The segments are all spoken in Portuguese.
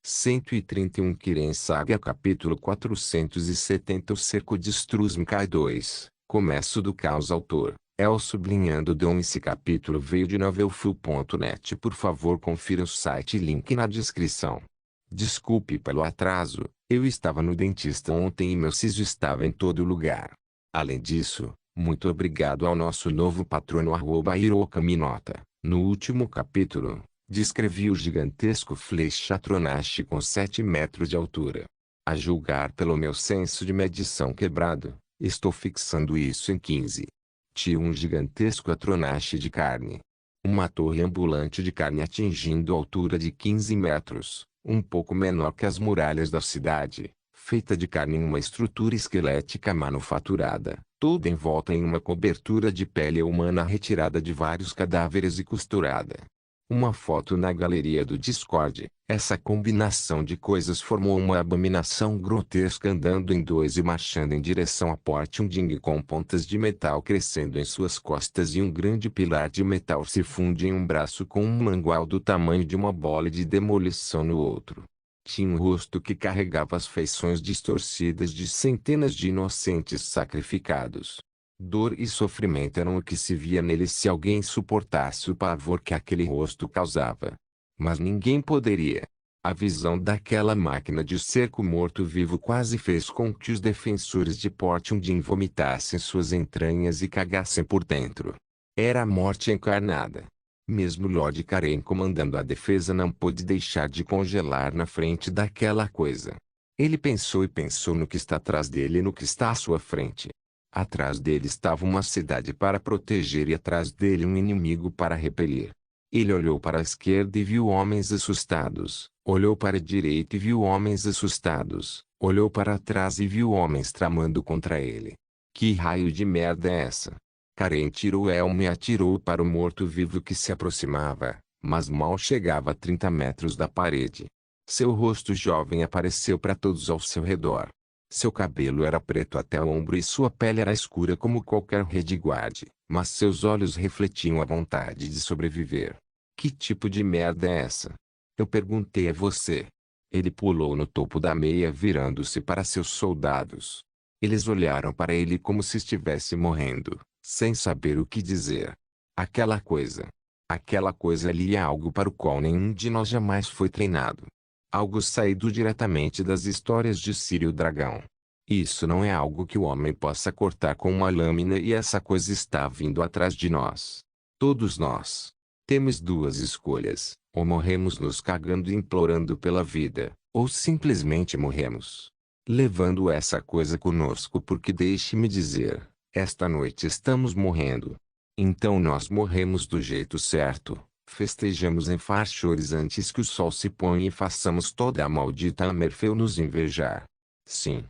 131 Kiren Saga Capítulo 470 O Cerco de Struzmkai 2 Começo do caos. Autor El sublinhando Dom. Esse capítulo veio de novelfull.net. Por favor, confira o site e link na descrição. Desculpe pelo atraso, eu estava no dentista ontem e meu siso estava em todo lugar. Além disso, muito obrigado ao nosso novo patrono @Hiroka Minota. No último capítulo, descrevi o gigantesco Flechatronache com 7 metros de altura. A julgar pelo meu senso de medição quebrado, estou fixando isso em 15. Tinha um gigantesco atronache de carne. Uma torre ambulante de carne atingindo a altura de 15 metros, um pouco menor que as muralhas da cidade, feita de carne em uma estrutura esquelética manufaturada, toda envolta em uma cobertura de pele humana retirada de vários cadáveres e costurada. Uma foto na galeria do Discord. Essa combinação de coisas formou uma abominação grotesca andando em dois e marchando em direção a Portunding com pontas de metal crescendo em suas costas e um grande pilar de metal se funde em um braço com um mangual do tamanho de uma bola de demolição no outro. Tinha um rosto que carregava as feições distorcidas de centenas de inocentes sacrificados. Dor e sofrimento eram o que se via nele se alguém suportasse o pavor que aquele rosto causava. Mas ninguém poderia. A visão daquela máquina de cerco morto-vivo quase fez com que os defensores de Portunding vomitassem suas entranhas e cagassem por dentro. Era a morte encarnada. Mesmo Lord Karen comandando a defesa não pôde deixar de congelar na frente daquela coisa. Ele pensou e pensou no que está atrás dele e no que está à sua frente. Atrás dele estava uma cidade para proteger e atrás dele um inimigo para repelir. Ele olhou para a esquerda e viu homens assustados, olhou para a direita e viu homens assustados, olhou para trás e viu homens tramando contra ele. Que raio de merda é essa? Karen tirou o elmo e atirou para o morto-vivo que se aproximava, mas mal chegava a 30 metros da parede. Seu rosto jovem apareceu para todos ao seu redor. Seu cabelo era preto até o ombro e sua pele era escura como qualquer rediguarde, mas seus olhos refletiam a vontade de sobreviver. Que tipo de merda é essa? Eu perguntei a você. Ele pulou no topo da meia virando-se para seus soldados. Eles olharam para ele como se estivesse morrendo, sem saber o que dizer. Aquela coisa. Aquela coisa ali é algo para o qual nenhum de nós jamais foi treinado. Algo saído diretamente das histórias de Círio Dragão. Isso não é algo que o homem possa cortar com uma lâmina e essa coisa está vindo atrás de nós. Todos nós. Temos duas escolhas, ou morremos nos cagando e implorando pela vida, ou simplesmente morremos. Levando essa coisa conosco porque deixe-me dizer, esta noite estamos morrendo. Então nós morremos do jeito certo. Festejamos em farchores antes que o sol se ponha e façamos toda a maldita Amerfeu nos invejar. Sim.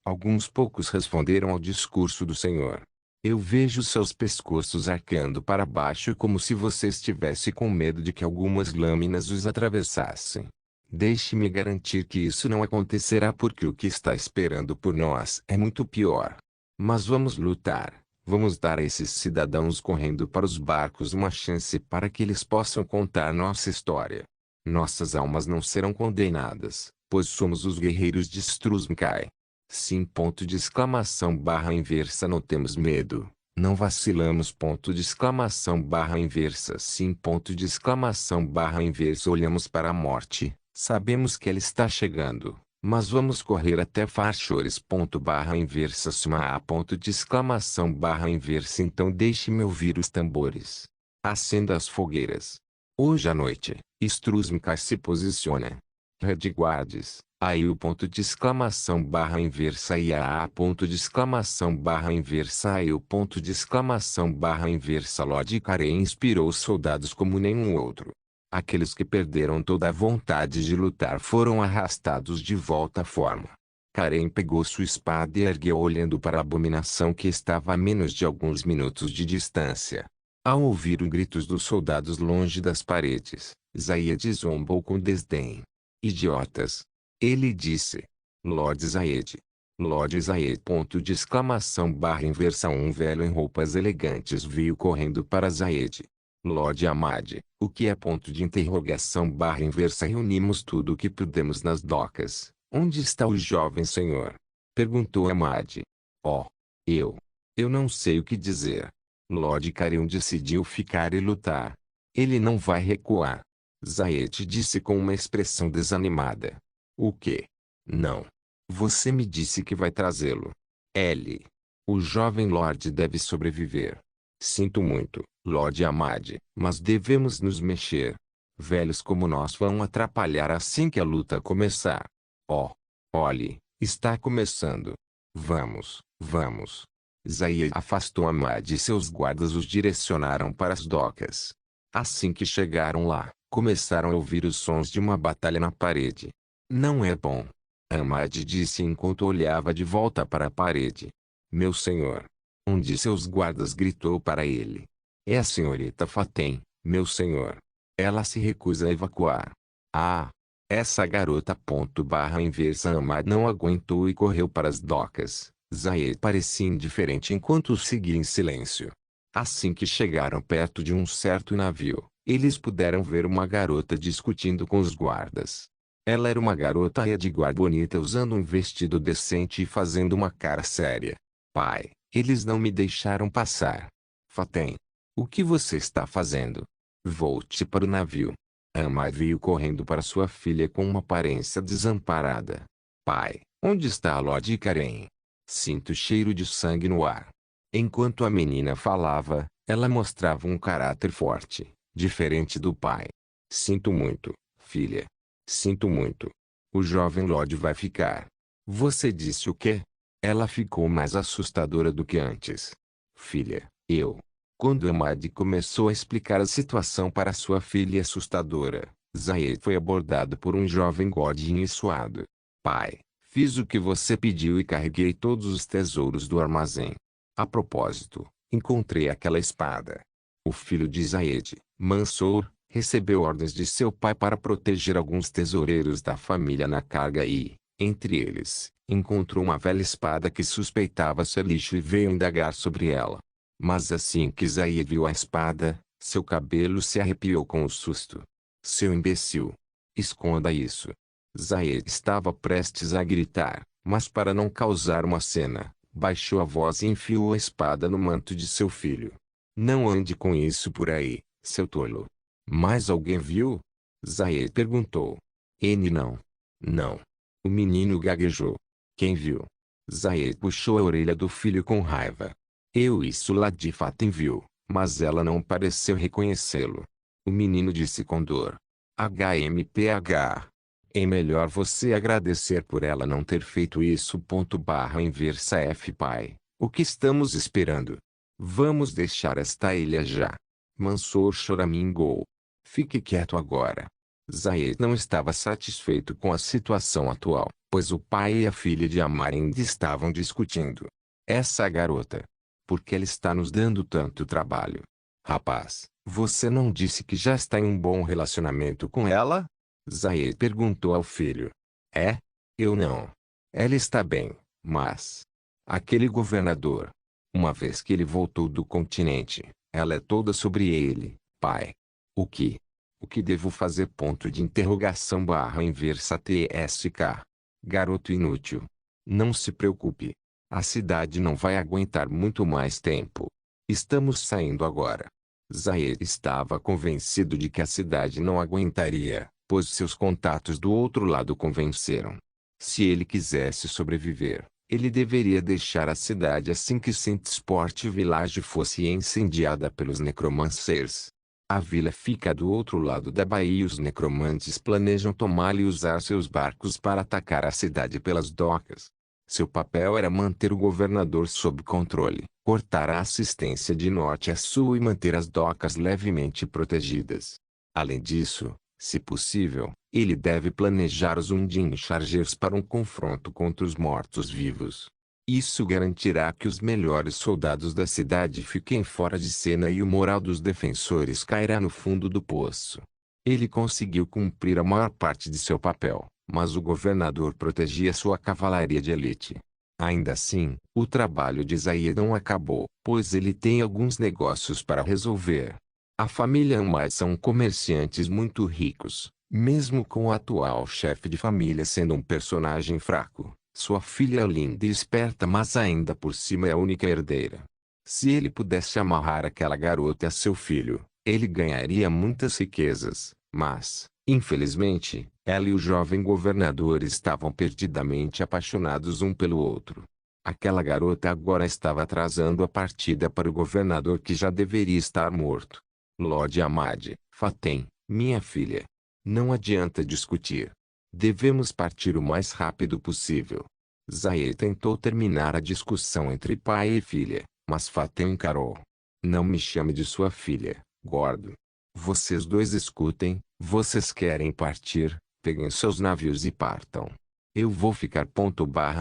Alguns poucos responderam ao discurso do Senhor. Eu vejo seus pescoços arqueando para baixo como se você estivesse com medo de que algumas lâminas os atravessassem. Deixe-me garantir que isso não acontecerá porque o que está esperando por nós é muito pior. Mas vamos lutar. Vamos dar a esses cidadãos correndo para os barcos uma chance para que eles possam contar nossa história. Nossas almas não serão condenadas, pois somos os guerreiros de Struzmkai. Sim. Ponto de exclamação barra inversa. Não temos medo, não vacilamos. Ponto de exclamação barra inversa. Sim. Ponto de exclamação barra inversa. Olhamos para a morte, sabemos que ela está chegando. Mas vamos correr até farchores. Barra inversa. Suma a ponto de exclamação barra inversa. Então deixe-me ouvir os tambores. Acenda as fogueiras. Hoje à noite, Struzmkai se posiciona. Redguardes, aí o ponto de exclamação barra inversa e a ponto de exclamação barra inversa aí o ponto de exclamação barra inversa. Lord Karen inspirou os soldados como nenhum outro. Aqueles que perderam toda a vontade de lutar foram arrastados de volta à forma. Karen pegou sua espada e ergueu olhando para a abominação que estava a menos de alguns minutos de distância. Ao ouvir os gritos dos soldados longe das paredes, Zaid zombou com desdém. Idiotas! Ele disse. Lord Zaid. Lord Zaid. Ponto de exclamação barra inversa. Um velho em roupas elegantes veio correndo para Zaid. Lord Amade, o que é ponto de interrogação barra inversa? Reunimos tudo o que pudemos nas docas. Onde está o jovem senhor? Perguntou Amade. Oh, eu. Eu não sei o que dizer. Lord Caron decidiu ficar e lutar. Ele não vai recuar. Zaid disse com uma expressão desanimada. O quê? Não. Você me disse que vai trazê-lo. L. O jovem Lord deve sobreviver. Sinto muito, Lord Amade, mas devemos nos mexer. Velhos como nós vão atrapalhar assim que a luta começar. Oh, olhe, está começando. Vamos, vamos. Zaid afastou Amade e seus guardas os direcionaram para as docas. Assim que chegaram lá, começaram a ouvir os sons de uma batalha na parede. Não é bom. Amade disse enquanto olhava de volta para a parede. Meu senhor. Um de seus guardas gritou para ele. É a senhorita Fatem, meu senhor. Ela se recusa a evacuar. Ah! Essa garota ponto barra inversa Amade não aguentou e correu para as docas. Zaid parecia indiferente enquanto seguia em silêncio. Assim que chegaram perto de um certo navio, eles puderam ver uma garota discutindo com os guardas. Ela era uma garota Edgar bonita usando um vestido decente e fazendo uma cara séria. Pai, eles não me deixaram passar. Fatem. O que você está fazendo? Volte para o navio. Amar veio correndo para sua filha com uma aparência desamparada. Pai, onde está a Lord Karen? Sinto cheiro de sangue no ar. Enquanto a menina falava, ela mostrava um caráter forte, diferente do pai. Sinto muito, filha. Sinto muito. O jovem Lord vai ficar. Você disse o quê? Ela ficou mais assustadora do que antes. Filha, eu. Quando Amade começou a explicar a situação para sua filha assustadora, Zaid foi abordado por um jovem gordinho e suado. Pai, fiz o que você pediu e carreguei todos os tesouros do armazém. A propósito, encontrei aquela espada. O filho de Zaid, Mansour, recebeu ordens de seu pai para proteger alguns tesoureiros da família na carga e, entre eles, encontrou uma velha espada que suspeitava ser lixo e veio indagar sobre ela. Mas assim que Zaid viu a espada, seu cabelo se arrepiou com o susto. Seu imbecil! Esconda isso! Zaid estava prestes a gritar, mas para não causar uma cena, baixou a voz e enfiou a espada no manto de seu filho. Não ande com isso por aí, seu tolo. Mas alguém viu? Zaid perguntou. N não. Não. O menino gaguejou. Quem viu? Zaid puxou a orelha do filho com raiva. Isso lá de fato viu, mas ela não pareceu reconhecê-lo. O menino disse com dor. HMPH. É melhor você agradecer por ela não ter feito isso. Barra inversa F pai. O que estamos esperando? Vamos deixar esta ilha já. Mansour choramingou. Fique quieto agora. Zaid não estava satisfeito com a situação atual, pois o pai e a filha de Amar ainda estavam discutindo. Essa garota. Por que ela está nos dando tanto trabalho? Rapaz, você não disse que já está em um bom relacionamento com ela? Zaid perguntou ao filho. É? Eu não. Ela está bem, mas... Aquele governador. Uma vez que ele voltou do continente, ela é toda sobre ele, pai. O que? O que devo fazer? Ponto de interrogação barra inversa TSK. Garoto inútil. Não se preocupe. A cidade não vai aguentar muito mais tempo. Estamos saindo agora. Zaid estava convencido de que a cidade não aguentaria, pois seus contatos do outro lado convenceram. Se ele quisesse sobreviver, ele deveria deixar a cidade assim que Sport Village fosse incendiada pelos necromancers. A vila fica do outro lado da baía e os necromantes planejam tomá-la e usar seus barcos para atacar a cidade pelas docas. Seu papel era manter o governador sob controle, cortar a assistência de norte a sul e manter as docas levemente protegidas. Além disso, se possível, ele deve planejar os Undine Chargers para um confronto contra os mortos-vivos. Isso garantirá que os melhores soldados da cidade fiquem fora de cena e o moral dos defensores cairá no fundo do poço. Ele conseguiu cumprir a maior parte de seu papel, mas o governador protegia sua cavalaria de elite. Ainda assim, o trabalho de Zaid não acabou, pois ele tem alguns negócios para resolver. A família Amai são comerciantes muito ricos. Mesmo com o atual chefe de família sendo um personagem fraco, sua filha é linda e esperta, mas ainda por cima é a única herdeira. Se ele pudesse amarrar aquela garota a seu filho, ele ganharia muitas riquezas, mas, infelizmente, ela e o jovem governador estavam perdidamente apaixonados um pelo outro. Aquela garota agora estava atrasando a partida para o governador, que já deveria estar morto. Lord Ahmad, Fatem, minha filha. Não adianta discutir. Devemos partir o mais rápido possível. Zahir tentou terminar a discussão entre pai e filha, mas Fatem encarou. Não me chame de sua filha, gordo. Vocês dois escutem, vocês querem partir, peguem seus navios e partam. Eu vou ficar.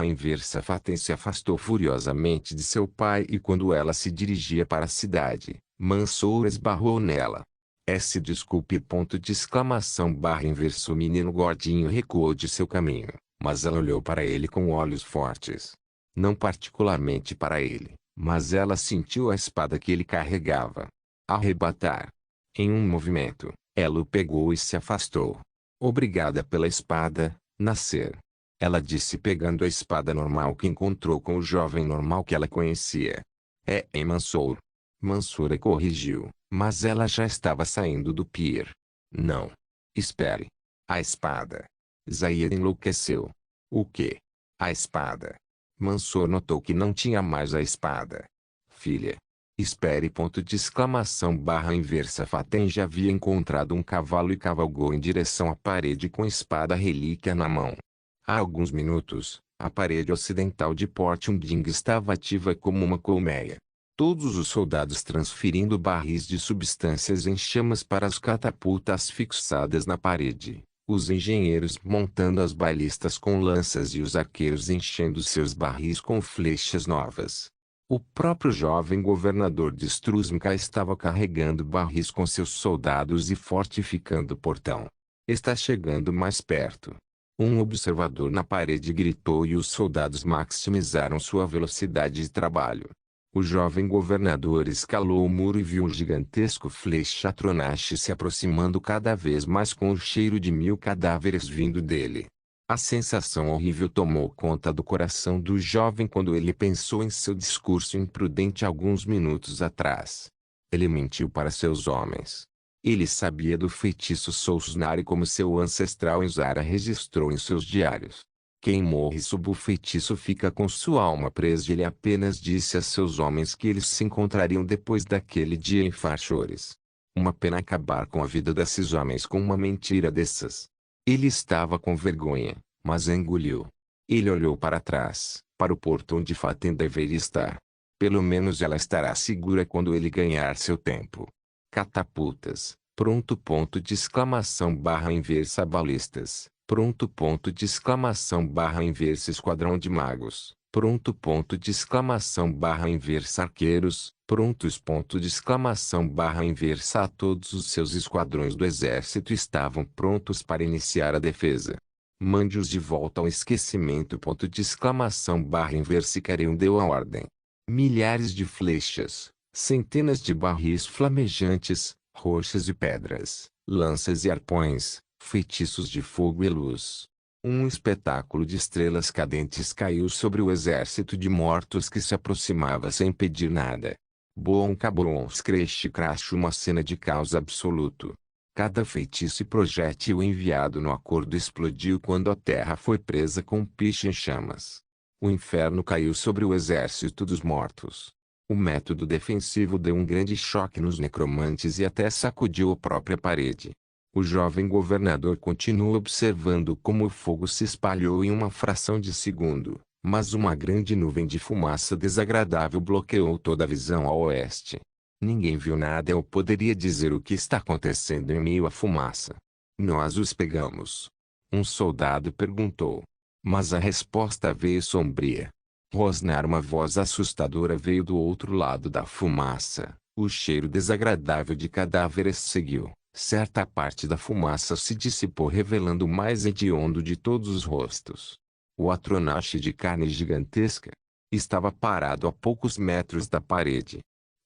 Inversa. Fatem se afastou furiosamente de seu pai e quando ela se dirigia para a cidade, Mansour esbarrou nela. Desculpe. Inverso. O menino gordinho recuou de seu caminho, mas ela olhou para ele com olhos fortes. Não particularmente para ele, mas ela sentiu a espada que ele carregava. Arrebatar. Em um movimento, ela o pegou e se afastou. Obrigada pela espada, Nasser. Ela disse pegando a espada normal que encontrou com o jovem normal que ela conhecia. Em Mansour. Mansour a corrigiu, mas ela já estava saindo do pier. Não. Espere. A espada. Zahir enlouqueceu. O quê? A espada. Mansour notou que não tinha mais a espada. Filha. Espere. Inversa. Fatem já havia encontrado um cavalo e cavalgou em direção à parede com a espada relíquia na mão. Há alguns minutos, a parede ocidental de Port Unding estava ativa como uma colmeia. Todos os soldados transferindo barris de substâncias em chamas para as catapultas fixadas na parede, os engenheiros montando as balistas com lanças e os arqueiros enchendo seus barris com flechas novas. O próprio jovem governador de Struzmka estava carregando barris com seus soldados e fortificando o portão. Está chegando mais perto. Um observador na parede gritou e os soldados maximizaram sua velocidade de trabalho. O jovem governador escalou o muro e viu um gigantesco flechatronache se aproximando cada vez mais com o cheiro de 1000 cadáveres vindo dele. A sensação horrível tomou conta do coração do jovem quando ele pensou em seu discurso imprudente alguns minutos atrás. Ele mentiu para seus homens. Ele sabia do feitiço Solsnari como seu ancestral Enzara registrou em seus diários. Quem morre sob o feitiço fica com sua alma presa. Ele apenas disse a seus homens que eles se encontrariam depois daquele dia em Fachores. Uma pena acabar com a vida desses homens com uma mentira dessas. Ele estava com vergonha, mas engoliu. Ele olhou para trás, para o porto onde Fatem deveria estar. Pelo menos ela estará segura quando ele ganhar seu tempo. Catapultas, pronto. Inversa. Balistas, pronto. Inversa. Esquadrão de magos, pronto. Inversa. Arqueiros, prontos. Inversa. Todos os seus esquadrões do exército estavam prontos para iniciar a defesa. Mande-os de volta ao esquecimento. Inversa. Icarion deu a ordem. Milhares de flechas, centenas de barris flamejantes, rochas e pedras, lanças e arpões, feitiços de fogo e luz. Um espetáculo de estrelas cadentes caiu sobre o exército de mortos que se aproximava sem pedir nada. Boom Cabolons Crash Crash. Uma cena de caos absoluto. Cada feitiço e projétil enviado no acordo explodiu quando a terra foi presa com piche em chamas. O inferno caiu sobre o exército dos mortos. O método defensivo deu um grande choque nos necromantes e até sacudiu a própria parede. O jovem governador continuou observando como o fogo se espalhou em uma fração de segundo, mas uma grande nuvem de fumaça desagradável bloqueou toda a visão ao oeste. Ninguém viu nada ou poderia dizer o que está acontecendo em meio à fumaça. Nós os pegamos. Um soldado perguntou. Mas a resposta veio sombria. Rosnar. Uma voz assustadora veio do outro lado da fumaça. O cheiro desagradável de cadáveres seguiu. Certa parte da fumaça se dissipou revelando o mais hediondo de todos os rostos. O atronache de carne gigantesca estava parado a poucos metros da parede.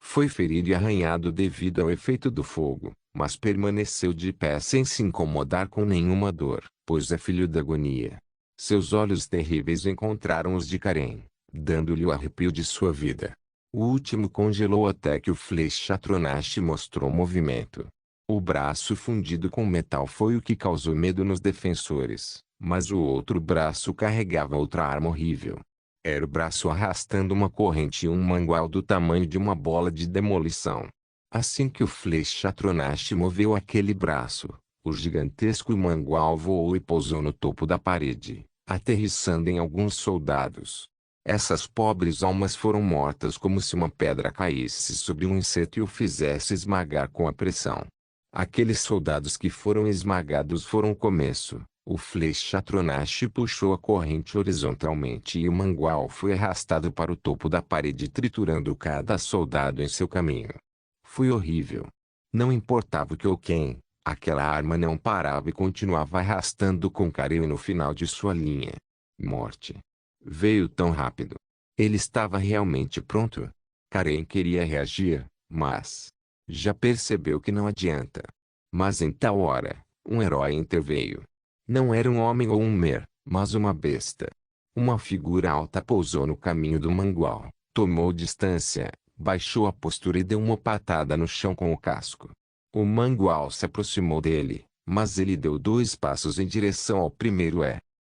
Foi ferido e arranhado devido ao efeito do fogo, mas permaneceu de pé sem se incomodar com nenhuma dor, pois é filho da agonia. Seus olhos terríveis encontraram os de Karen, dando-lhe o arrepio de sua vida. O último congelou até que o Flechatronash mostrou movimento. O braço fundido com metal foi o que causou medo nos defensores, mas o outro braço carregava outra arma horrível. Era o braço arrastando uma corrente e um mangual do tamanho de uma bola de demolição. Assim que o Flechatronash moveu aquele braço, o gigantesco mangual voou e pousou no topo da parede, aterrissando em alguns soldados. Essas pobres almas foram mortas como se uma pedra caísse sobre um inseto e o fizesse esmagar com a pressão. Aqueles soldados que foram esmagados foram o começo. O Flechatronash puxou a corrente horizontalmente e o mangual foi arrastado para o topo da parede, triturando cada soldado em seu caminho. Foi horrível. Não importava o que ou quem, aquela arma não parava e continuava arrastando com Karen no final de sua linha. Morte. Veio tão rápido. Ele estava realmente pronto. Karen queria reagir, mas já percebeu que não adianta. Mas em tal hora, um herói interveio. Não era um homem ou um mer, mas uma besta. Uma figura alta pousou no caminho do mangual, tomou distância, baixou a postura e deu uma patada no chão com o casco. O mangual se aproximou dele, mas ele deu 2 passos em direção ao primeiro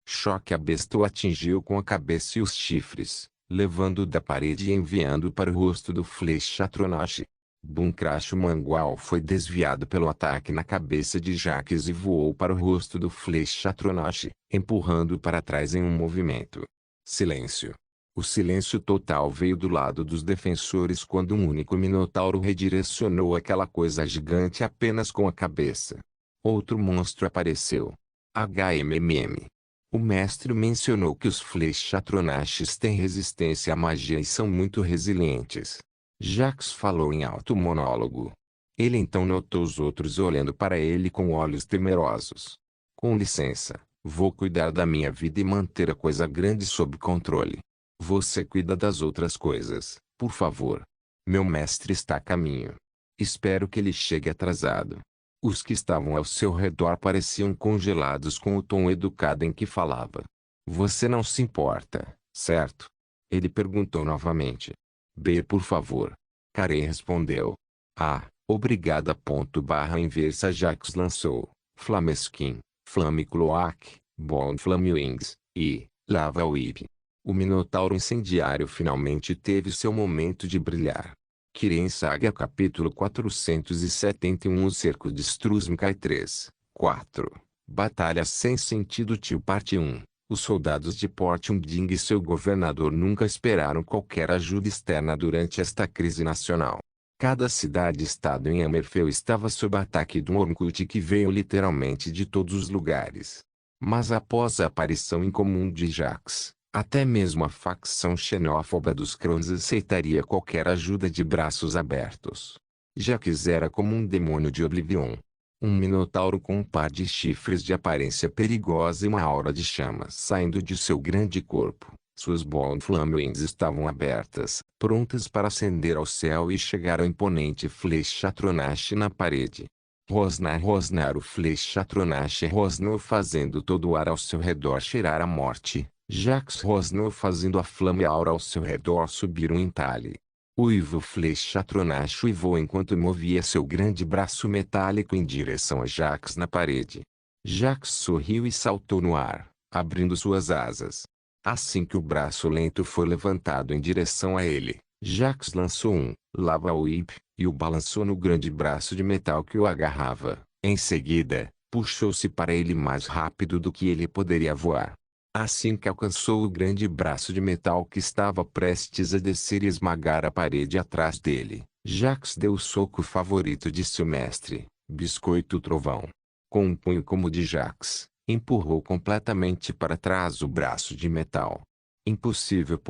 choque. A besta o atingiu com a cabeça e os chifres, levando-o da parede e enviando-o para o rosto do Flechatronash. Bum crash. O mangual foi desviado pelo ataque na cabeça de Jaques e voou para o rosto do Flechatronash, empurrando-o para trás em um movimento. Silêncio. O silêncio total veio do lado dos defensores quando um único minotauro redirecionou aquela coisa gigante apenas com a cabeça. Outro monstro apareceu. HMMM. O mestre mencionou que os Flechatronashes têm resistência à magia e são muito resilientes. Jax falou em alto monólogo. Ele então notou os outros olhando para ele com olhos temerosos. Com licença, vou cuidar da minha vida e manter a coisa grande sob controle. Você cuida das outras coisas, por favor. Meu mestre está a caminho. Espero que ele chegue atrasado. Os que estavam ao seu redor pareciam congelados com o tom educado em que falava. Você não se importa, certo? Ele perguntou novamente. B, por favor. Karen respondeu. Ah, obrigada. Inversa. Jax lançou Flameskin, Flame Cloak, Bond Flame Wings e Lava Whip. O Minotauro incendiário finalmente teve seu momento de brilhar. Kirin Saga capítulo 471. O cerco de Struzmkai 3, 4. Batalha sem sentido. Tio parte 1. Os soldados de Portunding e seu governador nunca esperaram qualquer ajuda externa durante esta crise nacional. Cada cidade-estado em Hammerfell estava sob ataque de um Orkut que veio literalmente de todos os lugares. Mas após a aparição incomum de Jax, até mesmo a facção xenófoba dos Crones aceitaria qualquer ajuda de braços abertos. Jax era como um demônio de Oblivion. Um minotauro com um par de chifres de aparência perigosa e uma aura de chamas saindo de seu grande corpo. Suas Bond Flame Wings estavam abertas, prontas para ascender ao céu e chegar ao imponente Flechatronash na parede. Rosnar. O Flechatronash rosnou fazendo todo o ar ao seu redor cheirar a morte. Jax rosnou fazendo a flame aura ao seu redor subir um entalhe. Uivo Flechatronash uivou enquanto movia seu grande braço metálico em direção a Jax na parede. Jax sorriu e saltou no ar, abrindo suas asas. Assim que o braço lento foi levantado em direção a ele, Jax lançou um Lava Whip e o balançou no grande braço de metal que o agarrava. Em seguida, puxou-se para ele mais rápido do que ele poderia voar. Assim que alcançou o grande braço de metal que estava prestes a descer e esmagar a parede atrás dele, Jax deu o soco favorito de seu mestre, Biscoito Trovão. Com um punho como o de Jax, empurrou completamente para trás o braço de metal. Impossível!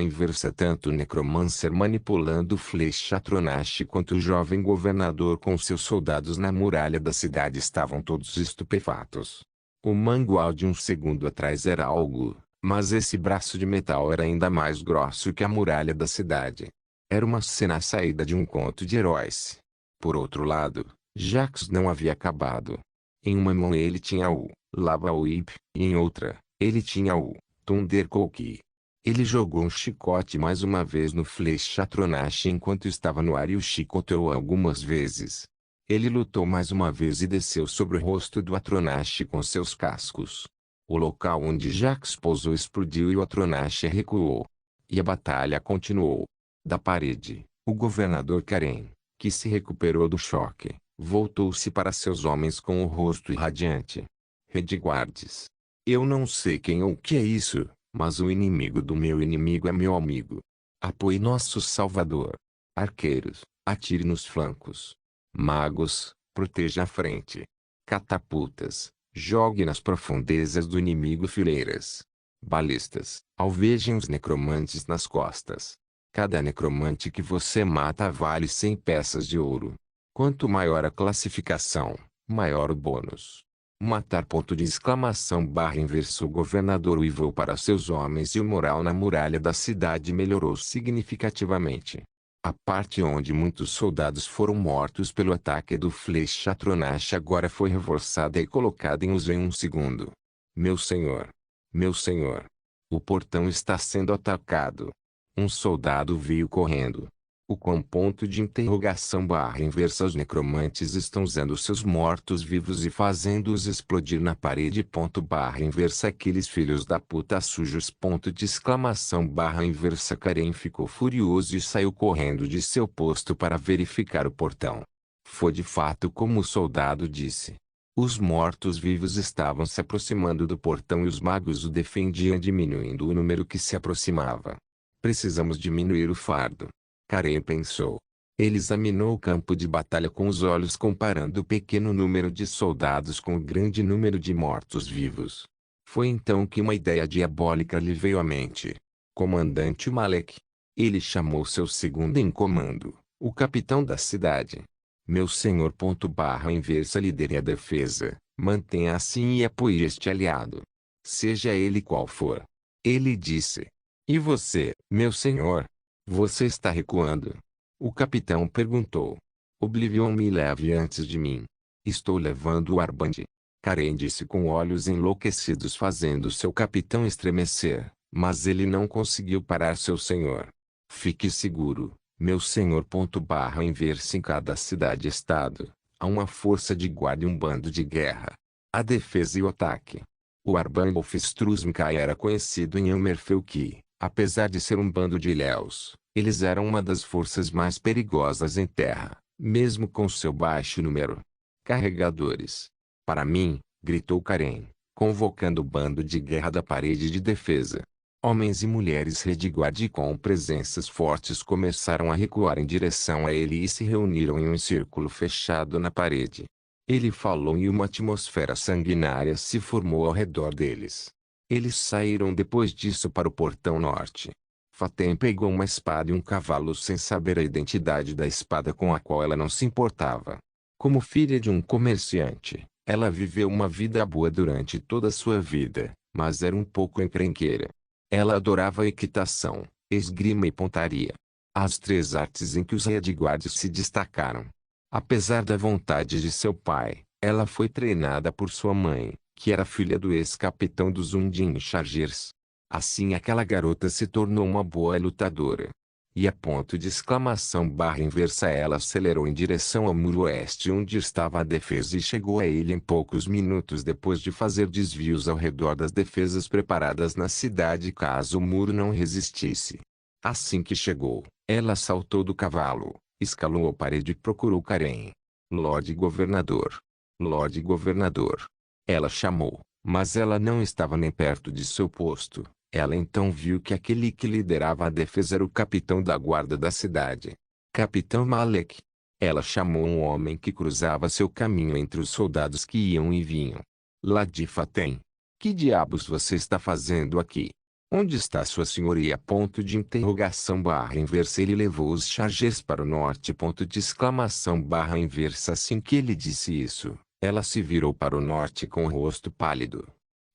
Inversa. Tanto o Necromancer manipulando o Flechatronash quanto o jovem governador com seus soldados na muralha da cidade estavam todos estupefatos. O mangual de um segundo atrás era algo, mas esse braço de metal era ainda mais grosso que a muralha da cidade. Era uma cena saída de um conto de heróis. Por outro lado, Jacques não havia acabado. Em uma mão ele tinha o Lava Whip, e em outra, ele tinha o Thunder Cookie. Ele jogou um chicote mais uma vez no Flechatronache enquanto estava no ar e o chicoteou algumas vezes. Ele lutou mais uma vez e desceu sobre o rosto do Atronache com seus cascos. O local onde Jacques pousou explodiu e o Atronache recuou. E a batalha continuou. Da parede, o governador Karen, que se recuperou do choque, voltou-se para seus homens com o rosto irradiante. Redguardes. Eu não sei quem ou o que é isso, mas o inimigo do meu inimigo é meu amigo. Apoie nosso Salvador. Arqueiros, atire nos flancos. Magos, proteja a frente. Catapultas, jogue nas profundezas do inimigo fileiras. Balistas, alvejem os necromantes nas costas. Cada necromante que você mata vale 100 peças de ouro. Quanto maior a classificação, maior o bônus. Matar ponto de exclamação barra inverso. O governador uivou para seus homens e o moral na muralha da cidade melhorou significativamente. A parte onde muitos soldados foram mortos pelo ataque do Flechatronache agora foi reforçada e colocada em uso em um segundo. Meu senhor! Meu senhor! O portão está sendo atacado. Um soldado veio correndo. O quão ponto de interrogação barra inversa. Os necromantes estão usando seus mortos-vivos e fazendo-os explodir na parede ponto barra inversa. Aqueles filhos da puta sujos ponto de exclamação barra inversa. Karen ficou furioso e saiu correndo de seu posto para verificar o portão. Foi de fato como o soldado disse. Os mortos-vivos estavam se aproximando do portão e os magos o defendiam diminuindo o número que se aproximava. Precisamos diminuir o fardo. Karen pensou. Ele examinou o campo de batalha com os olhos comparando o pequeno número de soldados com o grande número de mortos-vivos. Foi então que uma ideia diabólica lhe veio à mente. Comandante Malek. Ele chamou seu segundo em comando, o capitão da cidade. Meu senhor ponto barra inversa lidere a defesa, mantenha assim e apoie este aliado. Seja ele qual for. Ele disse. E você, meu senhor? Você está recuando? O capitão perguntou. Oblivion me leve antes de mim. Estou levando o Arband. Karen disse com olhos enlouquecidos fazendo seu capitão estremecer, mas ele não conseguiu parar seu senhor. Fique seguro, meu senhor ponto barra inversa. Em cada cidade-estado, há uma força de guarda e um bando de guerra. A defesa e o ataque. O Arband of Struzmkai era conhecido em Elmerfell que, apesar de ser um bando de ilhéus, eles eram uma das forças mais perigosas em terra, mesmo com seu baixo número. Carregadores. Para mim, gritou Karen, convocando o bando de guerra da parede de defesa. Homens e mulheres Redguard com presenças fortes começaram a recuar em direção a ele e se reuniram em um círculo fechado na parede. Ele falou e uma atmosfera sanguinária se formou ao redor deles. Eles saíram depois disso para o portão norte. Fatem pegou uma espada e um cavalo sem saber a identidade da espada com a qual ela não se importava. Como filha de um comerciante, ela viveu uma vida boa durante toda a sua vida, mas era um pouco encrenqueira. Ela adorava equitação, esgrima e pontaria. As três artes em que os Redguards se destacaram. Apesar da vontade de seu pai, ela foi treinada por sua mãe, que era filha do ex-capitão dos Undine Chargers. Assim aquela garota se tornou uma boa lutadora. E a ponto de exclamação barra inversa ela acelerou em direção ao muro oeste onde estava a defesa e chegou a ele em poucos minutos depois de fazer desvios ao redor das defesas preparadas na cidade caso o muro não resistisse. Assim que chegou, ela saltou do cavalo, escalou a parede e procurou Karen. Lorde Governador. Lorde Governador. Ela chamou, mas ela não estava nem perto de seu posto. Ela então viu que aquele que liderava a defesa era o capitão da guarda da cidade. Capitão Malek. Ela chamou um homem que cruzava seu caminho entre os soldados que iam e vinham. Lady Fatem. Que diabos você está fazendo aqui? Onde está sua senhoria? Ponto de interrogação barra inversa. Ele levou os chargers para o norte. Ponto de exclamação barra inversa. Assim que ele disse isso, ela se virou para o norte com o rosto pálido.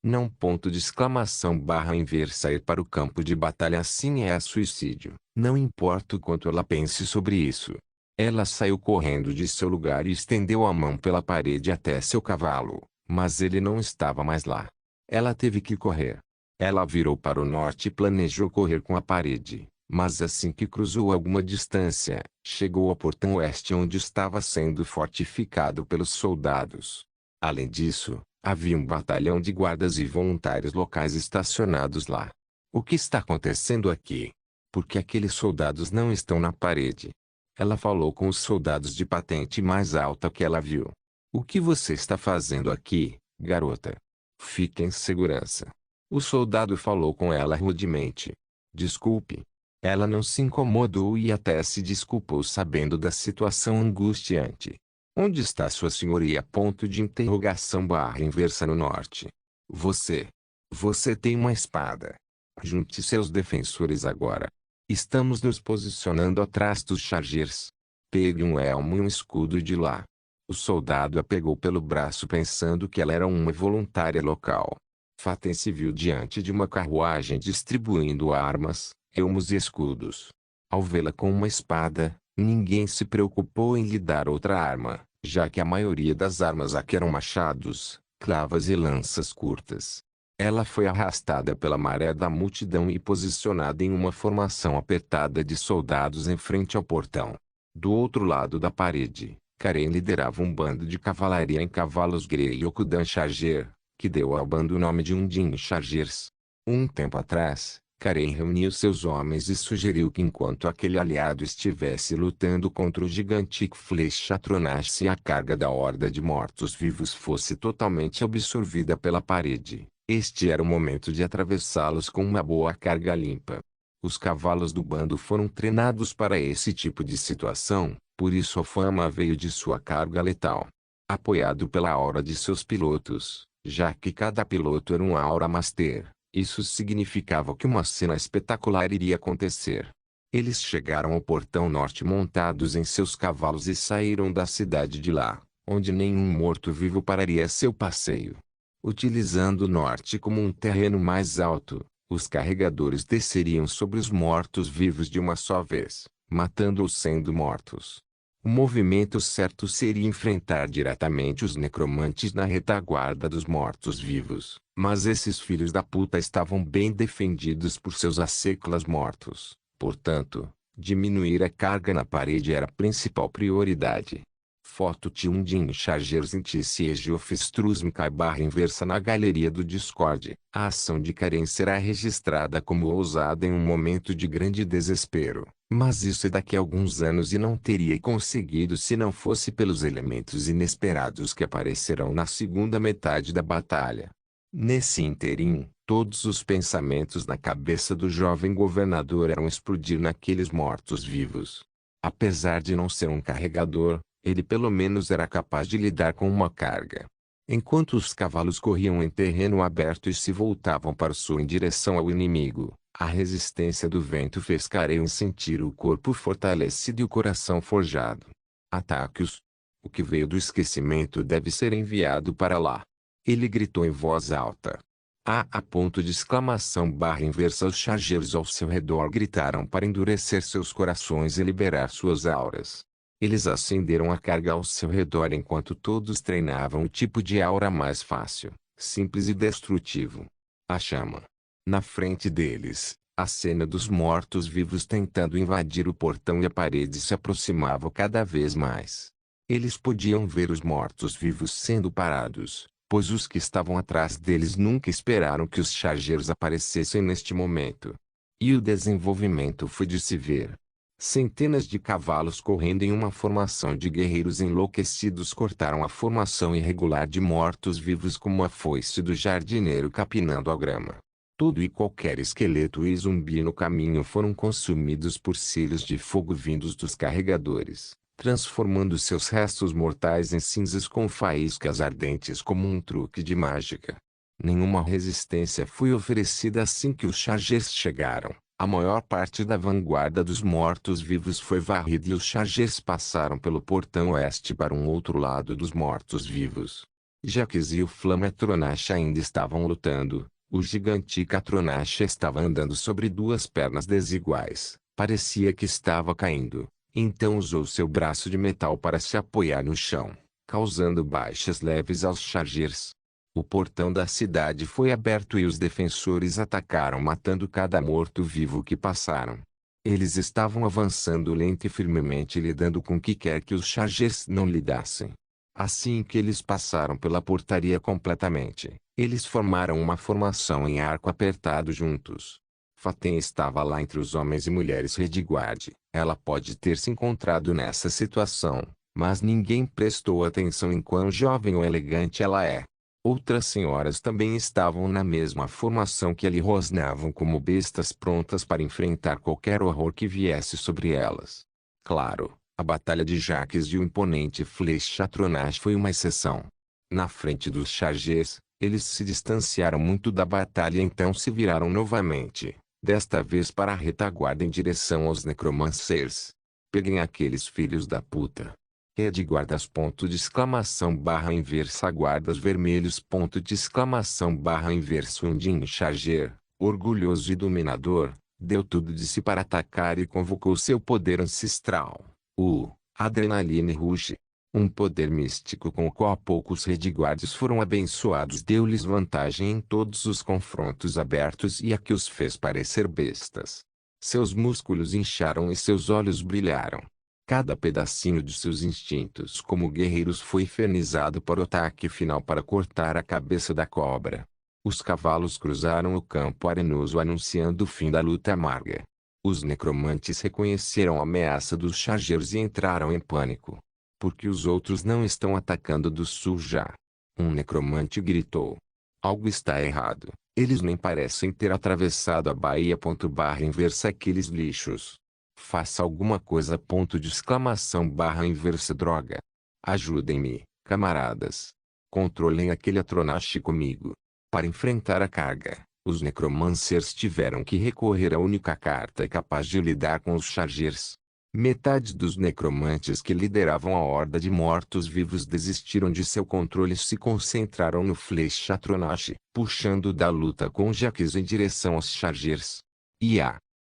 Não ponto de exclamação barra em ver sair para o campo de batalha assim é suicídio. Não importa o quanto ela pense sobre isso. Ela saiu correndo de seu lugar e estendeu a mão pela parede até seu cavalo, mas ele não estava mais lá. Ela teve que correr. Ela virou para o norte e planejou correr com a parede, mas assim que cruzou alguma distância, chegou ao portão oeste onde estava sendo fortificado pelos soldados. Além disso, havia um batalhão de guardas e voluntários locais estacionados lá. O que está acontecendo aqui? Por que aqueles soldados não estão na parede? Ela falou com os soldados de patente mais alta que ela viu. O que você está fazendo aqui, garota? Fique em segurança. O soldado falou com ela rudemente. Desculpe. Ela não se incomodou e até se desculpou sabendo da situação angustiante. Onde está sua senhoria? Ponto de interrogação barra inversa no norte. Você. Você tem uma espada. Junte seus defensores agora. Estamos nos posicionando atrás dos chargers. Pegue um elmo e um escudo de lá. O soldado a pegou pelo braço pensando que ela era uma voluntária local. Faten se viu diante de uma carruagem distribuindo armas, elmos e escudos. Ao vê-la com uma espada, ninguém se preocupou em lhe dar outra arma, já que a maioria das armas aqui eram machados, clavas e lanças curtas. Ela foi arrastada pela maré da multidão e posicionada em uma formação apertada de soldados em frente ao portão. Do outro lado da parede, Karen liderava um bando de cavalaria em cavalos Grey-Yokudan Charger, que deu ao bando o nome de Undine Chargers. Um tempo atrás, Karen reuniu seus homens e sugeriu que enquanto aquele aliado estivesse lutando contra o gigante Flechatronach a carga da horda de mortos-vivos fosse totalmente absorvida pela parede, este era o momento de atravessá-los com uma boa carga limpa. Os cavalos do bando foram treinados para esse tipo de situação, por isso a fama veio de sua carga letal. Apoiado pela aura de seus pilotos, já que cada piloto era um Aura Master, isso significava que uma cena espetacular iria acontecer. Eles chegaram ao portão norte montados em seus cavalos e saíram da cidade de lá, onde nenhum morto-vivo pararia seu passeio. Utilizando o norte como um terreno mais alto, os carregadores desceriam sobre os mortos-vivos de uma só vez, matando-os sendo mortos. O movimento certo seria enfrentar diretamente os necromantes na retaguarda dos mortos-vivos, mas esses filhos da puta estavam bem defendidos por seus asseclas mortos, portanto, diminuir a carga na parede era a principal prioridade. Foto de Undine Chargers in Siege of Struzmkai barra inversa na galeria do Discord. A ação de Karen será registrada como ousada em um momento de grande desespero, mas isso é daqui a alguns anos e não teria conseguido se não fosse pelos elementos inesperados que aparecerão na segunda metade da batalha. Nesse ínterim, todos os pensamentos na cabeça do jovem governador eram explodir naqueles mortos-vivos. Apesar de não ser um carregador, ele pelo menos era capaz de lidar com uma carga. Enquanto os cavalos corriam em terreno aberto e se voltavam para sul em direção ao inimigo, a resistência do vento fez Karen sentir o corpo fortalecido e o coração forjado. Ataque-os! O que veio do esquecimento deve ser enviado para lá. Ele gritou em voz alta. A ponto de exclamação barra inversa os chargeiros ao seu redor gritaram para endurecer seus corações e liberar suas auras. Eles acenderam a carga ao seu redor enquanto todos treinavam o tipo de aura mais fácil, simples e destrutivo. A chama. Na frente deles, a cena dos mortos-vivos tentando invadir o portão e a parede se aproximava cada vez mais. Eles podiam ver os mortos-vivos sendo parados, pois os que estavam atrás deles nunca esperaram que os chargeiros aparecessem neste momento. E o desenvolvimento foi de se ver. Centenas de cavalos correndo em uma formação de guerreiros enlouquecidos cortaram a formação irregular de mortos-vivos como a foice do jardineiro capinando a grama. Todo e qualquer esqueleto e zumbi no caminho foram consumidos por cílios de fogo vindos dos carregadores, transformando seus restos mortais em cinzas com faíscas ardentes como um truque de mágica. Nenhuma resistência foi oferecida assim que os chargers chegaram. A maior parte da vanguarda dos mortos-vivos foi varrida e os chargers passaram pelo portão oeste para um outro lado dos mortos-vivos. Jaques e o Flamatronache ainda estavam lutando. O gigante Catronache estava andando sobre duas pernas desiguais. Parecia que estava caindo. Então usou seu braço de metal para se apoiar no chão, causando baixas leves aos Chargers. O portão da cidade foi aberto e os defensores atacaram, matando cada morto-vivo que passaram. Eles estavam avançando lento e firmemente, lidando com o que quer que os Chargers não lidassem. Assim que eles passaram pela portaria completamente, eles formaram uma formação em arco apertado juntos. Faten estava lá entre os homens e mulheres Redguard. Ela pode ter se encontrado nessa situação, mas ninguém prestou atenção em quão jovem ou elegante ela é. Outras senhoras também estavam na mesma formação que ele, rosnavam como bestas prontas para enfrentar qualquer horror que viesse sobre elas. Claro, a batalha de Jaques e o imponente Flechatronache foi uma exceção. Na frente dos Chargers, eles se distanciaram muito da batalha e então se viraram novamente, desta vez para a retaguarda em direção aos Necromancers. Peguem aqueles filhos da puta. Redguardas ponto de exclamação barra inversa guardas vermelhos ponto de exclamação barra inverso Undine Charger, orgulhoso e dominador, deu tudo de si para atacar e convocou seu poder ancestral. O Adrenaline Rush. Um poder místico com o qual poucos Redguards foram abençoados, deu-lhes vantagem em todos os confrontos abertos e a que os fez parecer bestas. Seus músculos incharam e seus olhos brilharam. Cada pedacinho de seus instintos como guerreiros foi infernizado para o ataque final para cortar a cabeça da cobra. Os cavalos cruzaram o campo arenoso anunciando o fim da luta amarga. Os necromantes reconheceram a ameaça dos Chargers e entraram em pânico. Porque os outros não estão atacando do sul já? Um necromante gritou. Algo está errado. Eles nem parecem ter atravessado a Baía. Barra inversa aqueles lixos. Faça alguma coisa. Ponto de exclamação barra inversa droga. Ajudem-me, camaradas. Controlem aquele Atronache comigo. Para enfrentar a carga, os Necromancers tiveram que recorrer à única carta capaz de lidar com os Chargers. Metade dos necromantes que lideravam a horda de mortos-vivos desistiram de seu controle e se concentraram no Flechatronache, puxando da luta com Jaques em direção aos Chargers.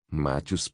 Mate-os.